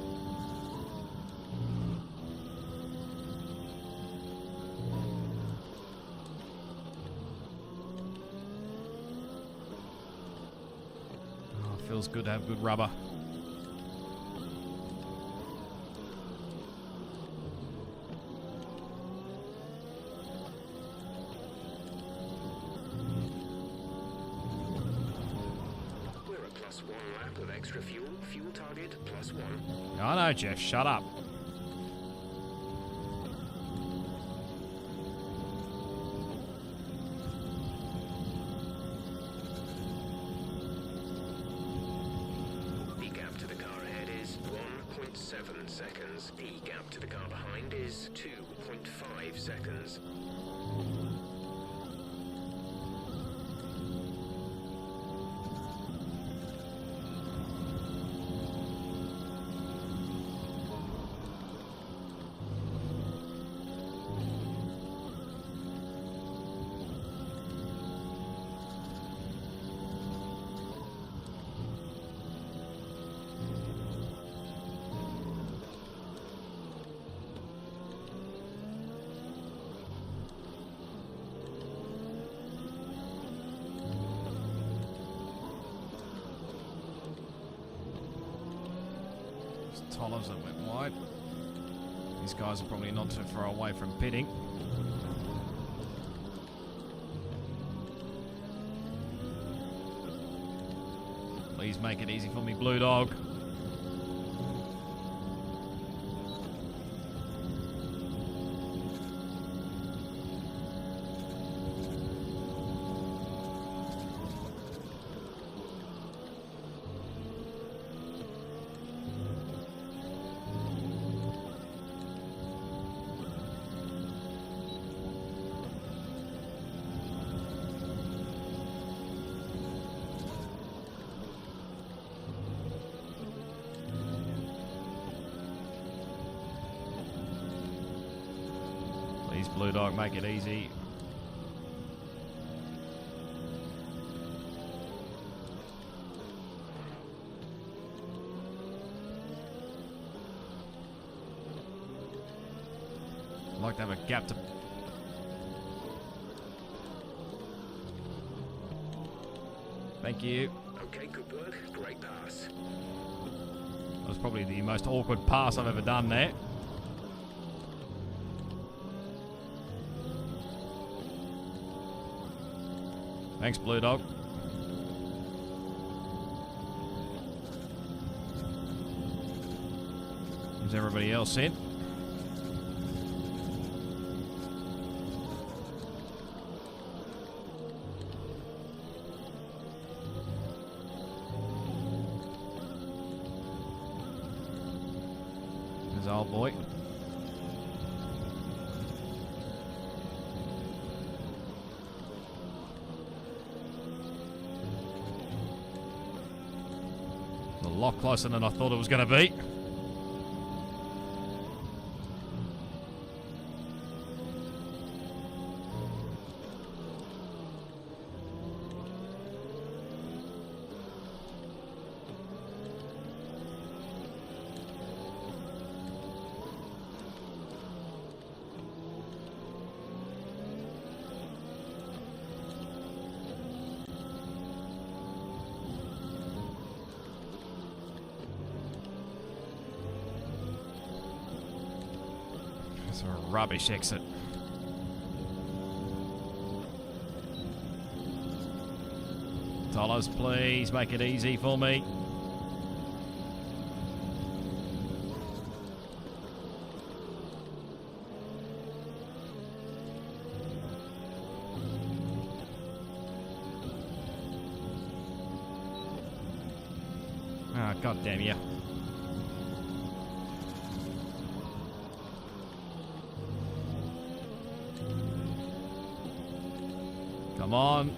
Oh, feels good to have good rubber. Extra fuel target +1. I know, Jeff, shut up. The gap to the car ahead is 1.7 seconds. The gap to the car behind is 2.5 seconds. Olives that went wide. These guys are probably not too far away from pitting. Please make it easy for me, Blue Dog. Blue Dog, make it easy. I'd like to have a gap to... Thank you. Okay, good work. Great pass. That was probably the most awkward pass I've ever done there. Thanks, Blue Dog. Is everybody else in? There's old boy. A lot closer than I thought it was going to be. It's a rubbish exit. Dollars, please make it easy for me. Ah, God damn you. Come on.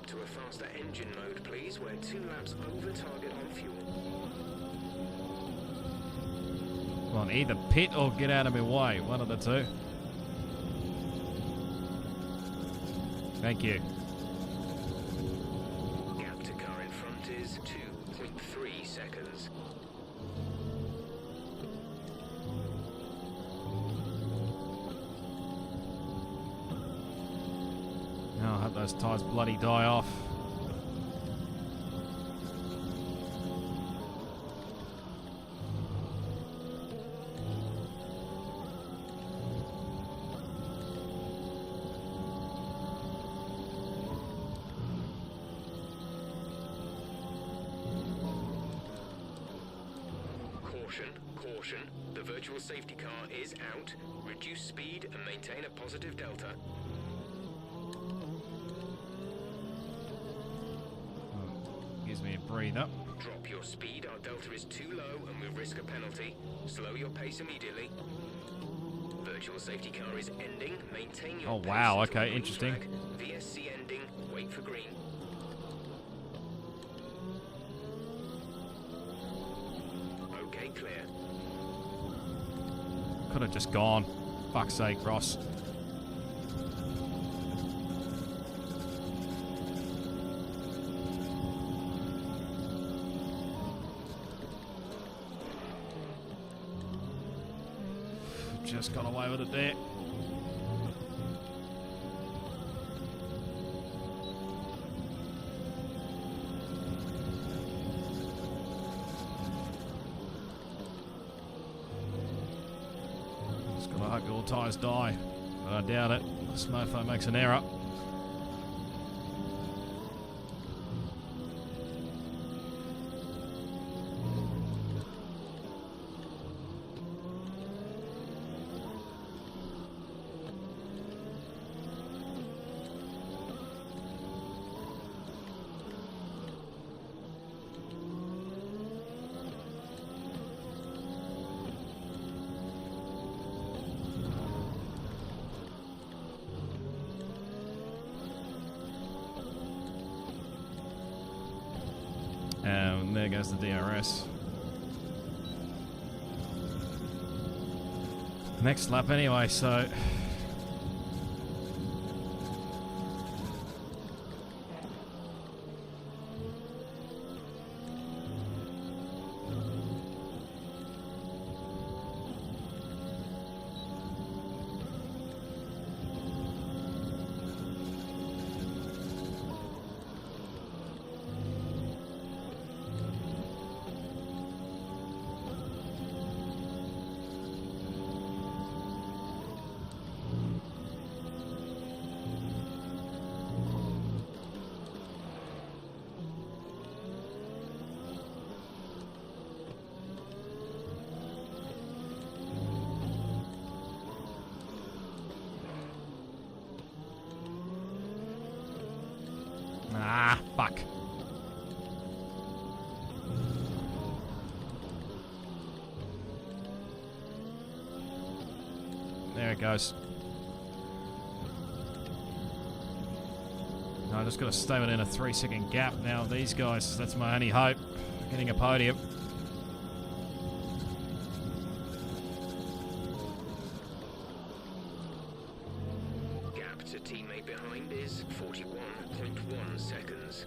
To a faster engine mode, please. We're 2 laps over target on fuel. Come on, either pit or get out of my way. One of the two. Thank you. Gap to car in front is 2.3 seconds. Oh, I hope those tyres bloody die off. Caution. The virtual safety car is out. Reduce speed and maintain a positive delta. Gives me a breather. Drop your speed. Our delta is too low and we risk a penalty. Slow your pace immediately. Virtual safety car is ending. Maintain your pace. Oh wow, until okay, green interesting. flag. VSC ending. Wait for green. Okay, clear. Could have just gone. Fuck's sake, Ross. Just got away with it there. Just gotta hope all tyres die, but I doubt it. This mofo makes an error. And there goes the DRS. Next lap anyway, so... There it goes. No, I just got to stay within a 3-second gap now. These guys, that's my only hope. Getting a podium. Gap to teammate behind is 41.1 seconds.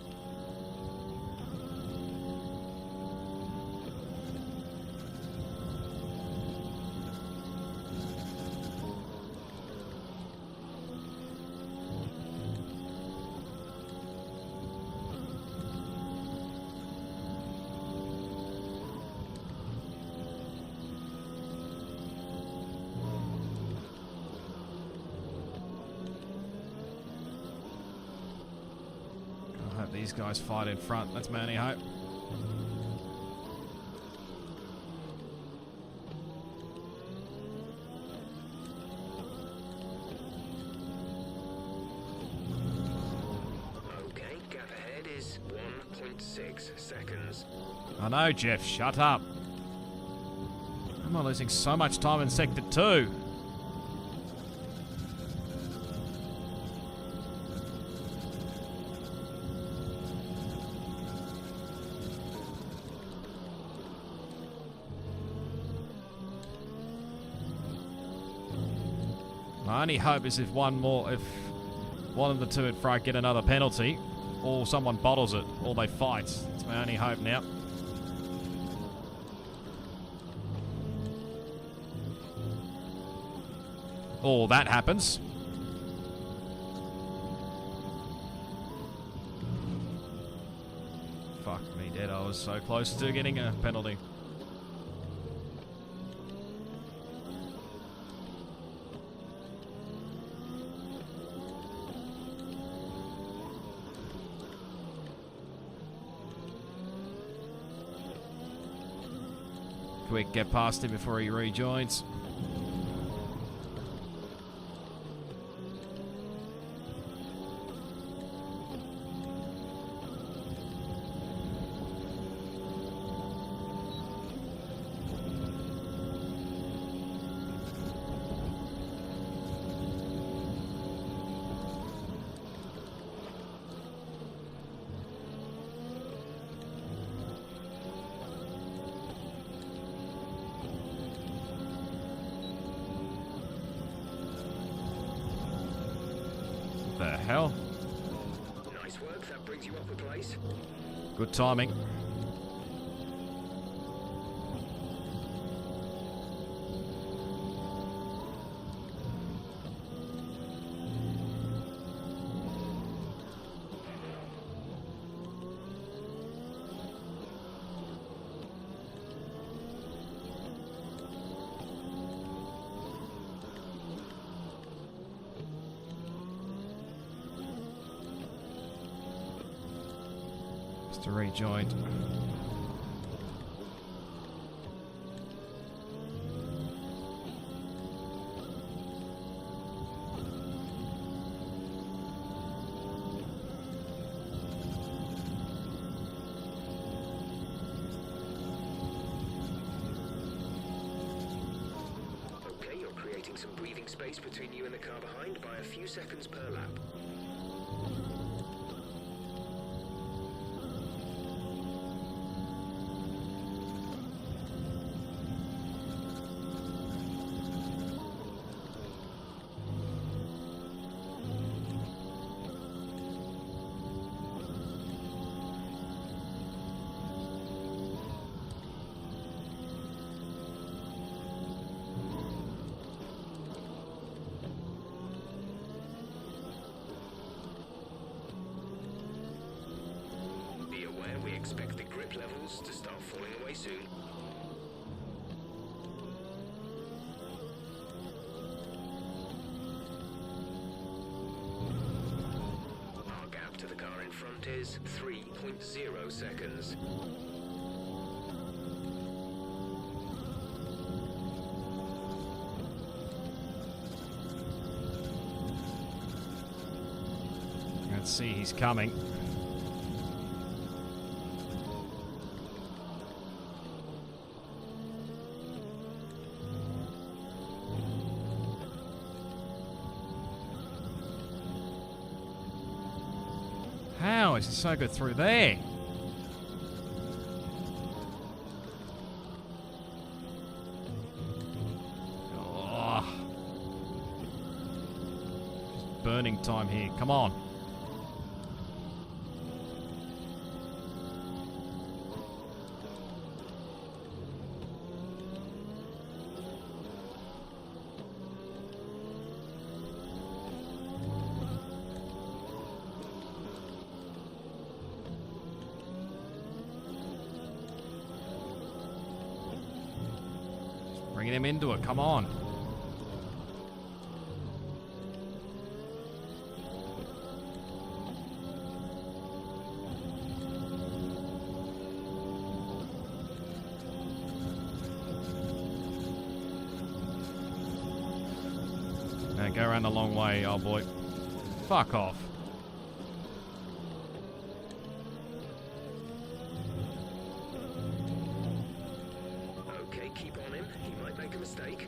I hope these guys fight in front. That's my only hope. Okay, gap ahead is 1.6 seconds. I know, Jeff. Shut up. Am I losing so much time in Sector 2? My only hope is if one of the two at front get another penalty, or someone bottles it, or they fight. It's my only hope now. Or that happens. Fuck me dead, I was so close to getting a penalty. Quick, get past him before he rejoins. The hell? Nice work, that brings you up a place. Good timing. To rejoin. Okay, you're creating some breathing space between you and the car behind by a few seconds per lap. We expect the grip levels to start falling away soon. Our gap to the car in front is 3.0 seconds. Let's see, he's coming. How is it so good through there? Oh. Just burning time here. Come on. Bringing him into it, come on. Now go around the long way, old boy. Fuck off. Okay, keep on him. He might make a mistake.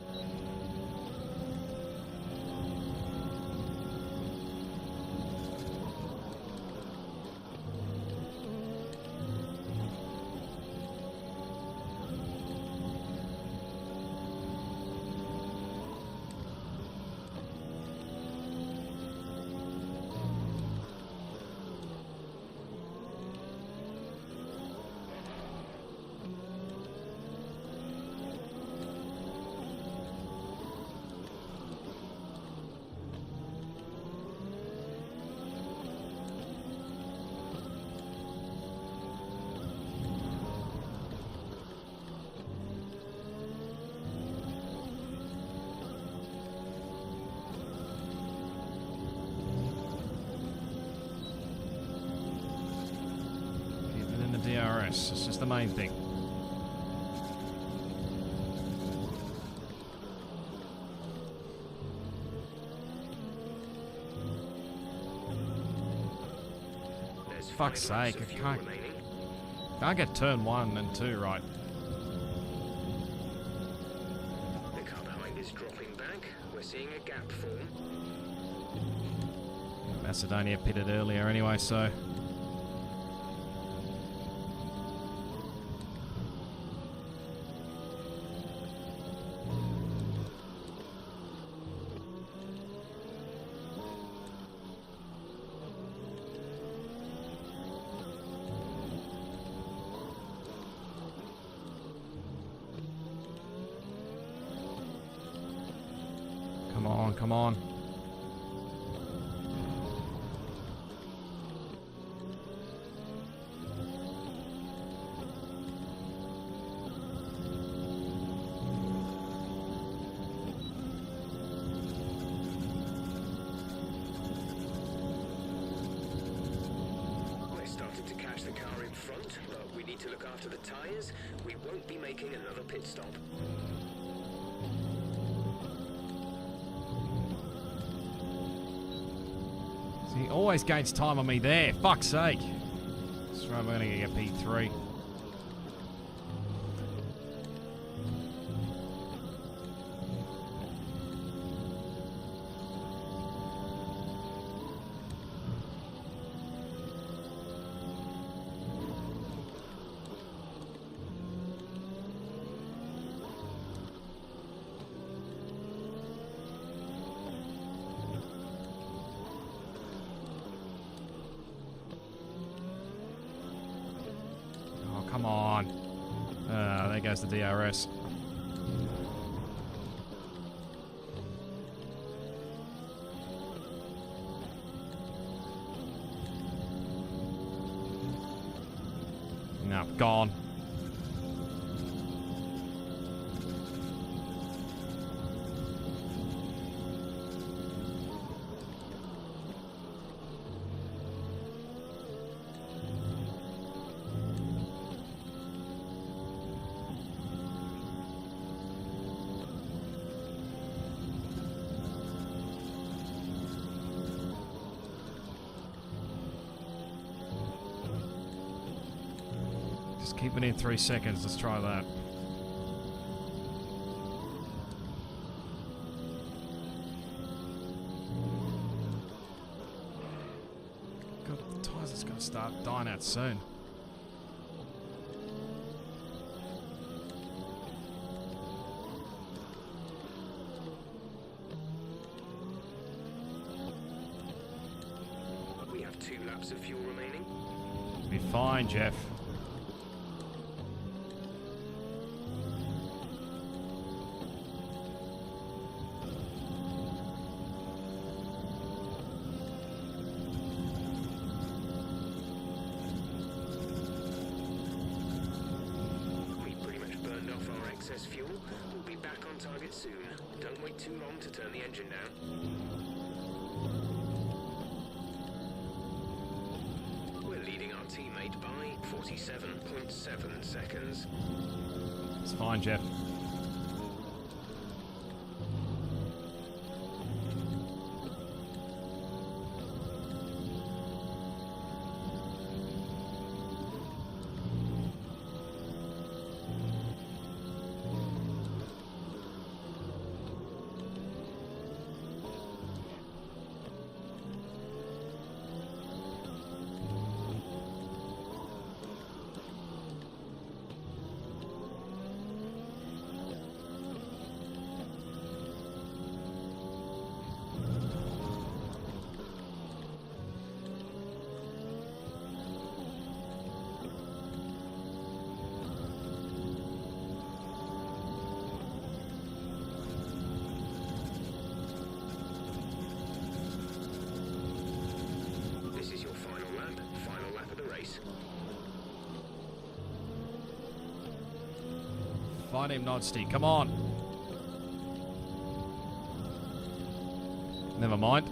DRS. It's just the main thing. There's Fuck's 5 laps sake, of I fuel can't- remaining. Can't get turn 1 and 2 right. The car behind is dropping back. We're seeing a gap form. Macedonia pitted earlier anyway, so... Come on, come on. We're starting to catch the car in front, but we need to look after the tyres. We won't be making another pit stop. He always gains time on me there. Fuck's sake. That's right, we're going to get P3. Come on. There goes the DRS. No, gone. Just keep it in 3 seconds. Let's try that. God, the tyres Cars is going to start dying out soon. We have 2 laps of fuel remaining. Be fine, Jeff. We pretty much burned off our excess fuel. We'll be back on target soon. Don't wait too long to turn the engine down. We're leading our teammate by 47.7 seconds. It's fine, Jeff. This is your final lap of the race. Find him, Nodsty. Come on. Never mind.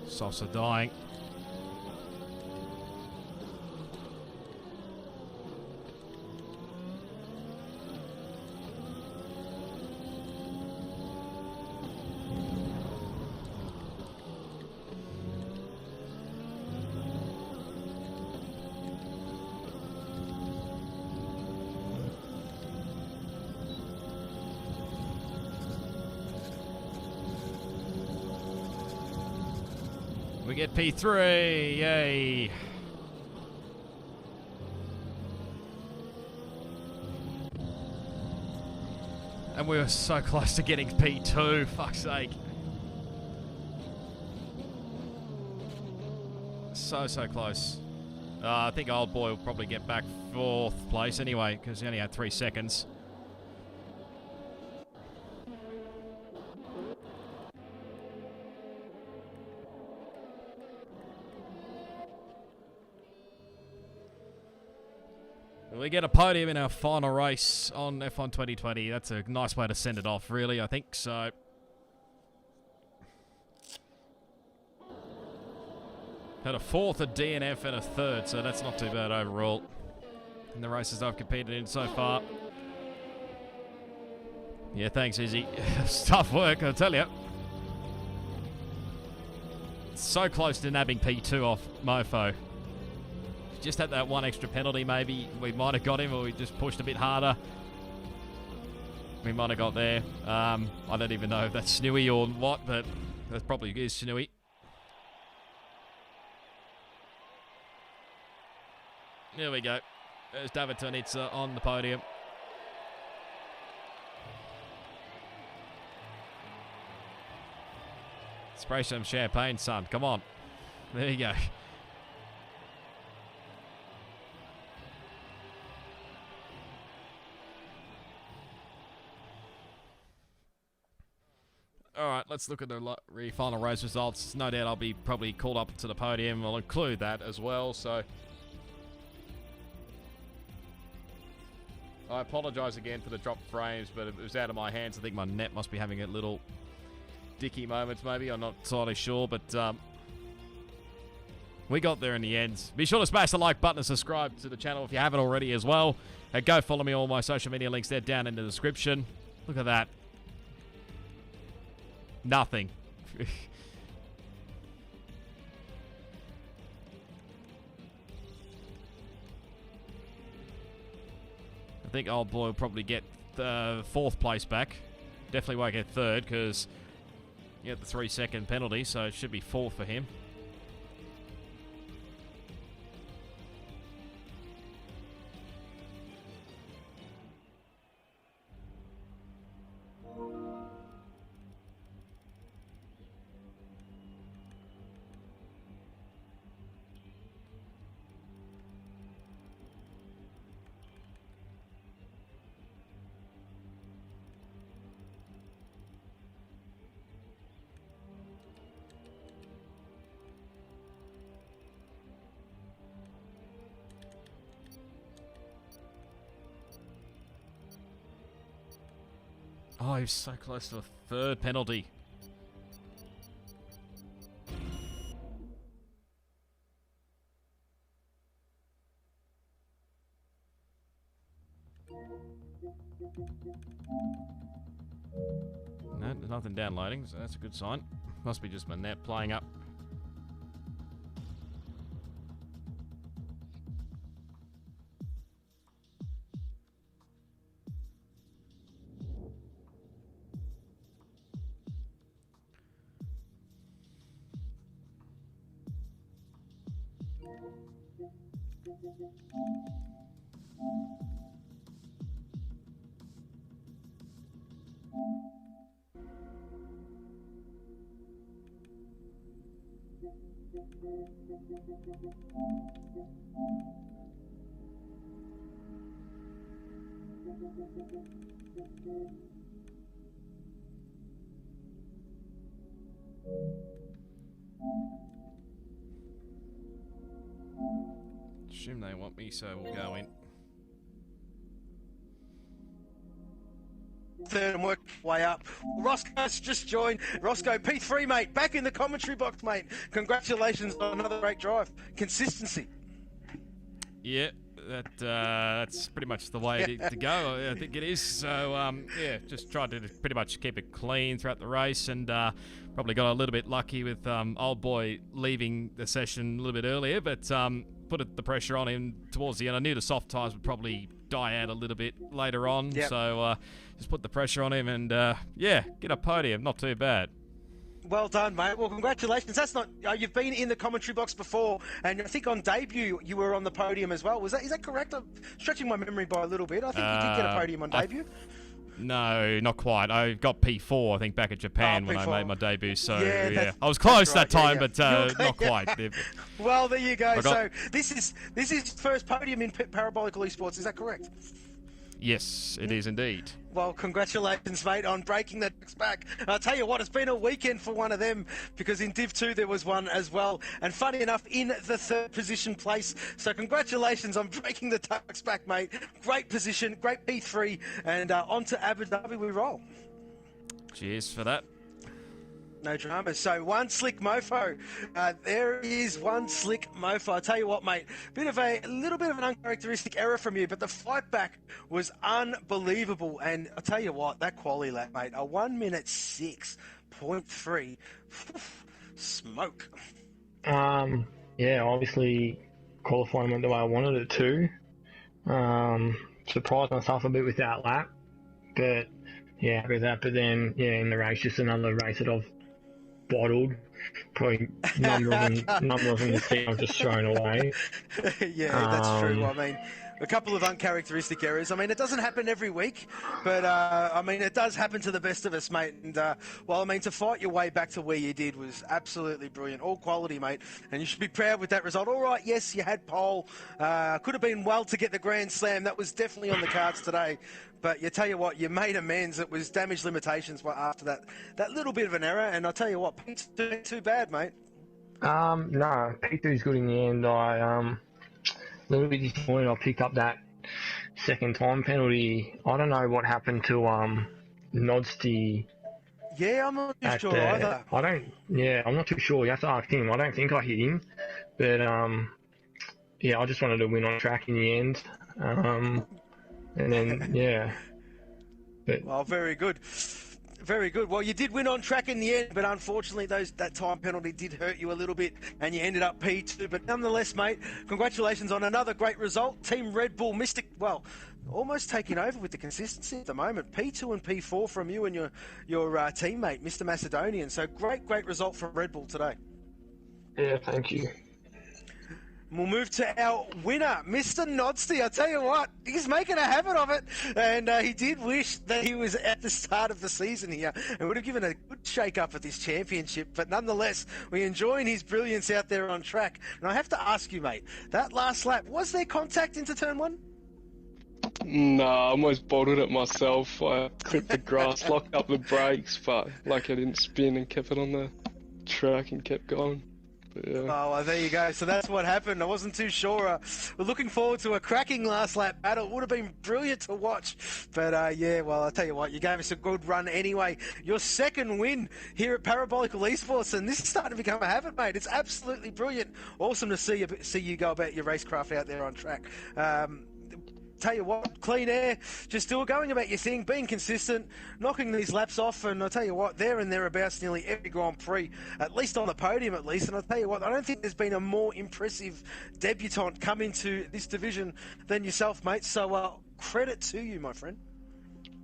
Softs are dying. We get P3, yay. And we were so close to getting P2, fuck's sake. So close. I think old boy will probably get back 4th place anyway, because he only had 3 seconds. We get a podium in our final race on F1 2020. That's a nice way to send it off, really, I think. So, had a 4th, a DNF, and a 3rd, so that's not too bad overall in the races I've competed in so far. Yeah, thanks, Izzy. It's tough work, I'll tell you. So close to nabbing P2 off Mofo. Just had that one extra penalty, maybe we might have got him, or we just pushed a bit harder. We might have got there. I don't even know if that's Snewy or what, but that probably is Snewy. There we go. There's David Tonitza on the podium. Spray some champagne, son. Come on. There you go. Alright, let's look at the final race results. No doubt I'll be probably called up to the podium. I'll include that as well, so... I apologise again for the dropped frames, but it was out of my hands. I think my net must be having a little dicky moments, maybe. I'm not entirely sure, but... We got there in the end. Be sure to smash the like button and subscribe to the channel if you haven't already as well. And go follow me on all my social media links. They're down in the description. Look at that. Nothing. I think old boy will probably get fourth place back. Definitely won't get third because he had the 3-second penalty, so it should be fourth for him. Oh, he was so close to a third penalty. No, there's nothing downloading, so that's a good sign. Must be just my net playing up. Assume they want me, so we'll go in. Third and work way up. Roscoe's just joined. Roscoe, P3, mate, back in the commentary box, mate. Congratulations on another great drive. Consistency. Yeah, that's pretty much the way to go. I think it is. So, yeah, just tried to pretty much keep it clean throughout the race, and probably got a little bit lucky with old boy leaving the session a little bit earlier, but put the pressure on him towards the end. I knew the soft tyres would probably die out a little bit later on, so just put the pressure on him, and yeah, get a podium. Not too bad. Well done, mate. Well, congratulations. That's not. You've been in the commentary box before, and I think on debut you were on the podium as well. Is that correct? I'm stretching my memory by a little bit. I think you did get a podium on debut. No, not quite. I got P4, I think, back at Japan when I made my debut. So yeah, I was right, close that time, but not quite. Well, there you go. So this is first podium in Parabolical eSports. Is that correct? Yes, it is indeed. Well, congratulations, mate, on breaking the ducks back. I'll tell you what, it's been a weekend for one of them, because in Div 2 there was one as well. And funny enough, in the third position place. So congratulations on breaking the ducks back, mate. Great position, great P3, and on to Abu Dhabi we roll. Cheers for that. No drama. So one slick mofo. There is one slick mofo. I tell you what, mate, a little bit of an uncharacteristic error from you, but the fight back was unbelievable. And I tell you what, that quali lap, mate, a 1 minute 6.3, smoke. Yeah, obviously qualifying went the way I wanted it to. Surprised myself a bit with that lap, but yeah, with that. But then, yeah, in the race, just another race that I've bottled. Probably number of them this thing I've just thrown away. Yeah, that's true. I mean, a couple of uncharacteristic errors. I mean, it doesn't happen every week, but I mean, it does happen to the best of us, mate. And well, I mean, to fight your way back to where you did was absolutely brilliant. All quality, mate. And you should be proud with that result. All right, yes, you had pole. Could have been well to get the Grand Slam. That was definitely on the cards today. But you tell you what, you made amends. It was damage limitations after that little bit of an error. And I tell you what, P2 too bad, mate. No, P2's good in the end. A little bit disappointed I picked up that second time penalty. I don't know what happened to Nodsty. Yeah, I'm not too sure either. I'm not too sure. You have to ask him. I don't think I hit him, but I just wanted to win on track in the end. And then, yeah. But, well, very good. Very good. Well, you did win on track in the end, but unfortunately that time penalty did hurt you a little bit, and you ended up P2. But nonetheless, mate, congratulations on another great result. Team Red Bull Mystic, well, almost taking over with the consistency at the moment. P2 and P4 from you and your teammate, Mr. Macedonian. So great result from Red Bull today. yeah, thank you. We'll move to our winner, Mr. Nodsty. I tell you what, he's making a habit of it, and he did wish that he was at the start of the season here and would have given a good shake-up at this championship. But nonetheless, we're enjoying his brilliance out there on track. And I have to ask you, mate, that last lap, was there contact into turn one? No, I almost bottled it myself. I clipped the grass, locked up the brakes, but I didn't spin and kept it on the track and kept going. Yeah. Oh, well, there you go. So that's what happened. I wasn't too sure. We're looking forward to a cracking last lap battle. It would have been brilliant to watch. But, well, I'll tell you what, you gave us a good run anyway. Your second win here at Parabolical eSports, and this is starting to become a habit, mate. It's absolutely brilliant. Awesome to see you go about your racecraft out there on track. Tell you what, clean air, just still going about your thing, being consistent, knocking these laps off, and I'll tell you what, there and thereabouts nearly every Grand Prix, at least on the podium at least, and I'll tell you what, I don't think there's been a more impressive debutant come into this division than yourself, mate, so credit to you, my friend.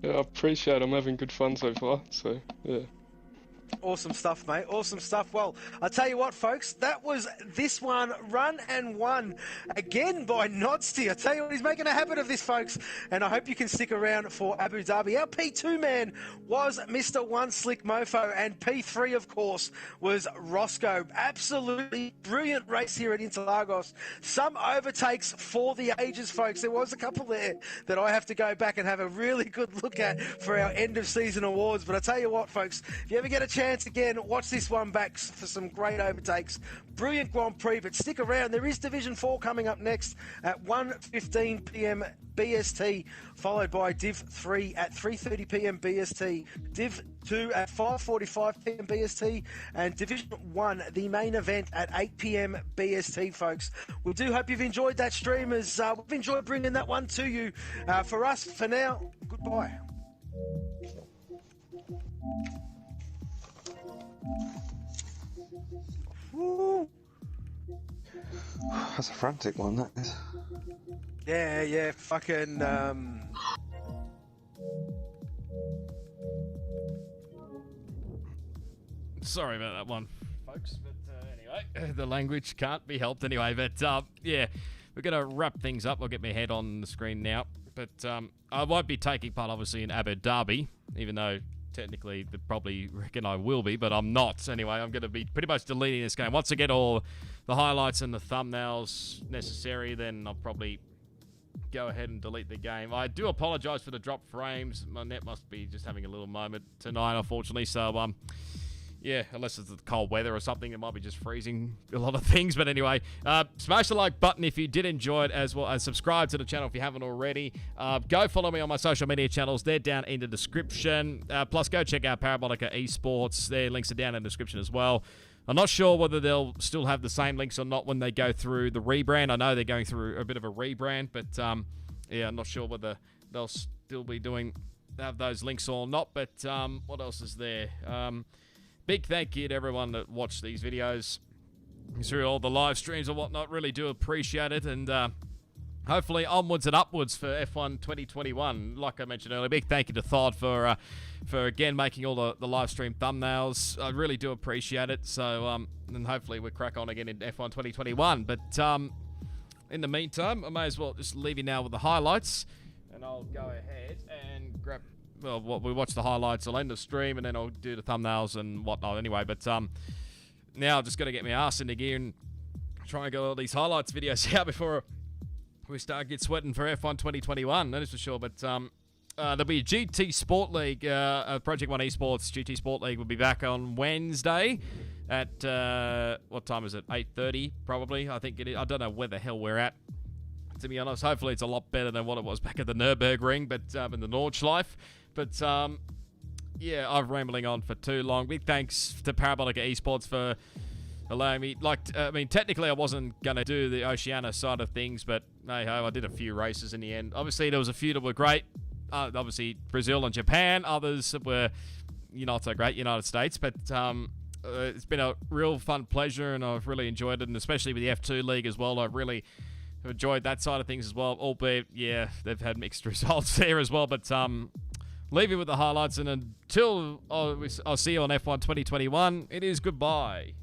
Yeah, I appreciate it. I'm having good fun so far, so yeah. Awesome stuff, mate. Awesome stuff. Well, I'll tell you what, folks, that was this one, run and won again by Nodsty. I tell you what, he's making a habit of this, folks, and I hope you can stick around for Abu Dhabi. Our P2 man was Mr. One Slick Mofo, and P3, of course, was Roscoe. Absolutely brilliant race here at Interlagos. Some overtakes for the ages, folks. There was a couple there that I have to go back and have a really good look at for our end-of-season awards. But I tell you what, folks, if you ever get a chance again, watch this one back for some great overtakes. Brilliant Grand Prix, but stick around. There is Division 4 coming up next at 1:15 p.m. BST, followed by Div 3 at 3:30 p.m. BST, Div 2 at 5:45 p.m. BST, and Division 1, the main event, at 8 p.m. BST, folks. We do hope you've enjoyed that stream, as we've enjoyed bringing that one to you. For us, for now, goodbye. Woo. That's a frantic one, that is. Yeah, fucking, Sorry about that one, folks, but anyway, the language can't be helped anyway, but yeah, we're going to wrap things up. I'll get my head on the screen now, but I won't be taking part, obviously, in Abu Dhabi, even though technically they probably reckon I will be, but I'm not. Anyway, I'm going to be pretty much deleting this game. Once I get all the highlights and the thumbnails necessary, then I'll probably go ahead and delete the game. I do apologize for the drop frames. My net must be just having a little moment tonight, unfortunately, so yeah, unless it's the cold weather or something, it might be just freezing a lot of things. But anyway, smash the like button if you did enjoy it, as well as subscribe to the channel if you haven't already. Go follow me on my social media channels. They're down in the description. Plus, go check out Parabolica eSports. Their links are down in the description as well. I'm not sure whether they'll still have the same links or not when they go through the rebrand. I know they're going through a bit of a rebrand, but yeah, I'm not sure whether they'll still be have those links or not. But what else is there? Big thank you to everyone that watched these videos through all the live streams and whatnot. Really do appreciate it. And hopefully onwards and upwards for F1 2021. Like I mentioned earlier, big thank you to Thod for again making all the live stream thumbnails. I really do appreciate it. So and hopefully we crack on again in F1 2021. But in the meantime, I may as well just leave you now with the highlights. And I'll go ahead and grab... Well, we watch the highlights. I'll end the stream, and then I'll do the thumbnails and whatnot anyway. But now I've just got to get my ass into gear and try and get all these highlights videos out before we start get sweating for F1 2021. That is for sure. But there'll be a GT Sport League, Project One Esports GT Sport League will be back on Wednesday at, what time is it? 8:30 probably. I think it is. I don't know where the hell we're at, to be honest. Hopefully it's a lot better than what it was back at the Nürburgring, but in the Nordschleife. But yeah, I'm rambling on for too long. Big thanks to Parabolica eSports for allowing me. Technically I wasn't going to do the Oceania side of things, but hey-ho, I did a few races in the end. Obviously, there was a few that were great. Obviously, Brazil and Japan. Others were not so great, United States. But it's been a real fun pleasure, and I've really enjoyed it, and especially with the F2 League as well. I've really enjoyed that side of things as well, albeit, yeah, they've had mixed results there as well. But leaving with the highlights, and until I'll see you on F1 2021, it is goodbye.